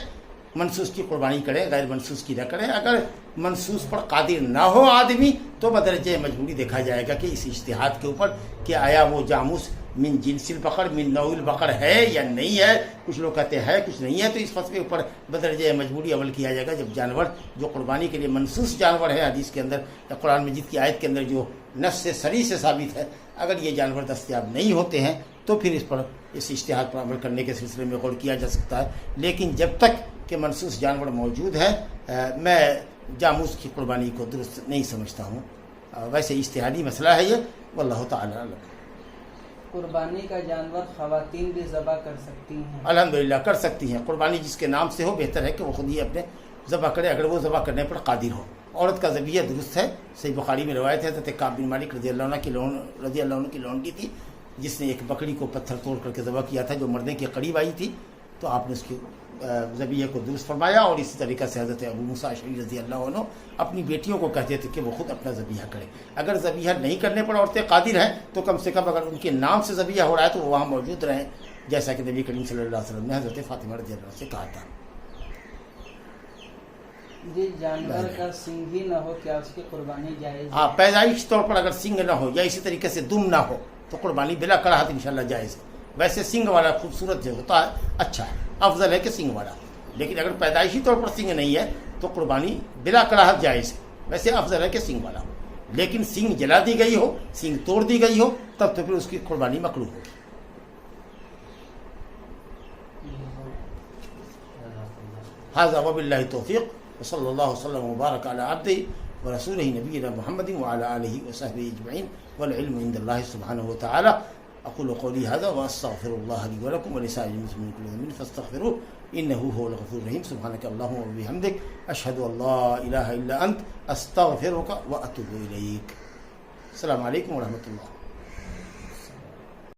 منصوص کی قربانی کریں، غیر منصوص کی نہ کریں۔ اگر منصوص پر قادر نہ ہو آدمی تو بدرجہ مجبوری دیکھا جائے گا کہ اس اجتہاد کے اوپر کہ آیا وہ جاموس من جنس البقر من نوع البقر ہے یا نہیں ہے۔ کچھ لوگ کہتے ہیں کچھ نہیں ہے، تو اس فتوے اوپر بدرجہ مجبوری عمل کیا جائے گا جب جانور جو قربانی کے لیے منصوص جانور ہے، حدیث کے اندر یا قرآن مجید کی آیت کے اندر جو نص سے صریح سے ثابت ہے، اگر یہ جانور دستیاب نہیں ہوتے ہیں تو پھر اس پر اس اجتہاد پر عمل کرنے کے سلسلے میں غور کیا جا سکتا ہے۔ لیکن جب تک کہ منصوص جانور موجود ہے میں جاموس کی قربانی کو درست نہیں سمجھتا ہوں۔ ویسے اجتہادی مسئلہ ہے یہ، واللہ تعالی علم۔ قربانی کا جانور خواتین بھی ذبح کر سکتی ہیں؟ الحمدللہ کر سکتی ہیں۔ قربانی جس کے نام سے ہو بہتر ہے کہ وہ خود ہی اپنے ذبح کرے، اگر وہ ذبح کرنے پر قادر ہو۔ عورت کا ذبیحہ درست ہے، صحیح بخاری میں روایت ہے، حضرت کعب بن مالک رضی اللہ عنہ کی لونڈی تھی جس نے ایک بکری کو پتھر توڑ کر کے ذبح کیا تھا جو مرنے کے قریب آئی تھی، تو آپ نے اس کی ذبیحہ کو درست فرمایا۔ اور اسی طریقے سے حضرت ابو موسیٰ اشعری رضی اللہ عنہ اپنی بیٹیوں کو کہتے تھے کہ وہ خود اپنا ذبیحہ کریں۔ اگر ذبیحہ نہیں کرنے پر عورتیں قادر ہیں تو کم سے کم اگر ان کے نام سے ذبیحہ ہو رہا ہے تو وہ وہاں موجود رہیں، جیسا کہ نبی کریم صلی اللہ علیہ وسلم نے حضرت فاطمہ رضی اللہ عنہا سے کہا تھا. جی جانور کا سینگ ہی نہ ہو کیا اس کی قربانی جائز ہے؟ ہاں پیدائش طور پر اگر سنگ نہ ہو یا اسی طریقے سے دم نہ ہو تو قربانی بلا کراہت انشاءاللہ جائز ہے. ویسے سنگ والا خوبصورت جو ہوتا ہے اچھا ہے، افضل ہے کہ سنگ والا، لیکن اگر پیدائشی طور پر سنگ نہیں ہے تو قربانی بلا کراہت جائز ہے. ویسے افضل ہے کہ سنگ والا ہو، لیکن سنگ جلا دی گئی ہو، سنگ توڑ دی گئی ہو، تب تو پھر اس کی قربانی مکروہ ہوگی. هذا وبالله التوفيق وصلى الله وسلم وبارك على عبده ورسوله نبينا محمد وعلى آله وصحبه أجمعين والعلم عند الله سبحانه وتعالى. أقول قولي هذا وأستغفر الله لي ولكم ولسائر المسلمين كل ذنب فاستغفروه إنه هو الغفور الرحيم. سبحانك اللهم وبحمدك أشهد أن لا إله إلا أنت أستغفرك وأتوب إليك. السلام عليكم ورحمة الله.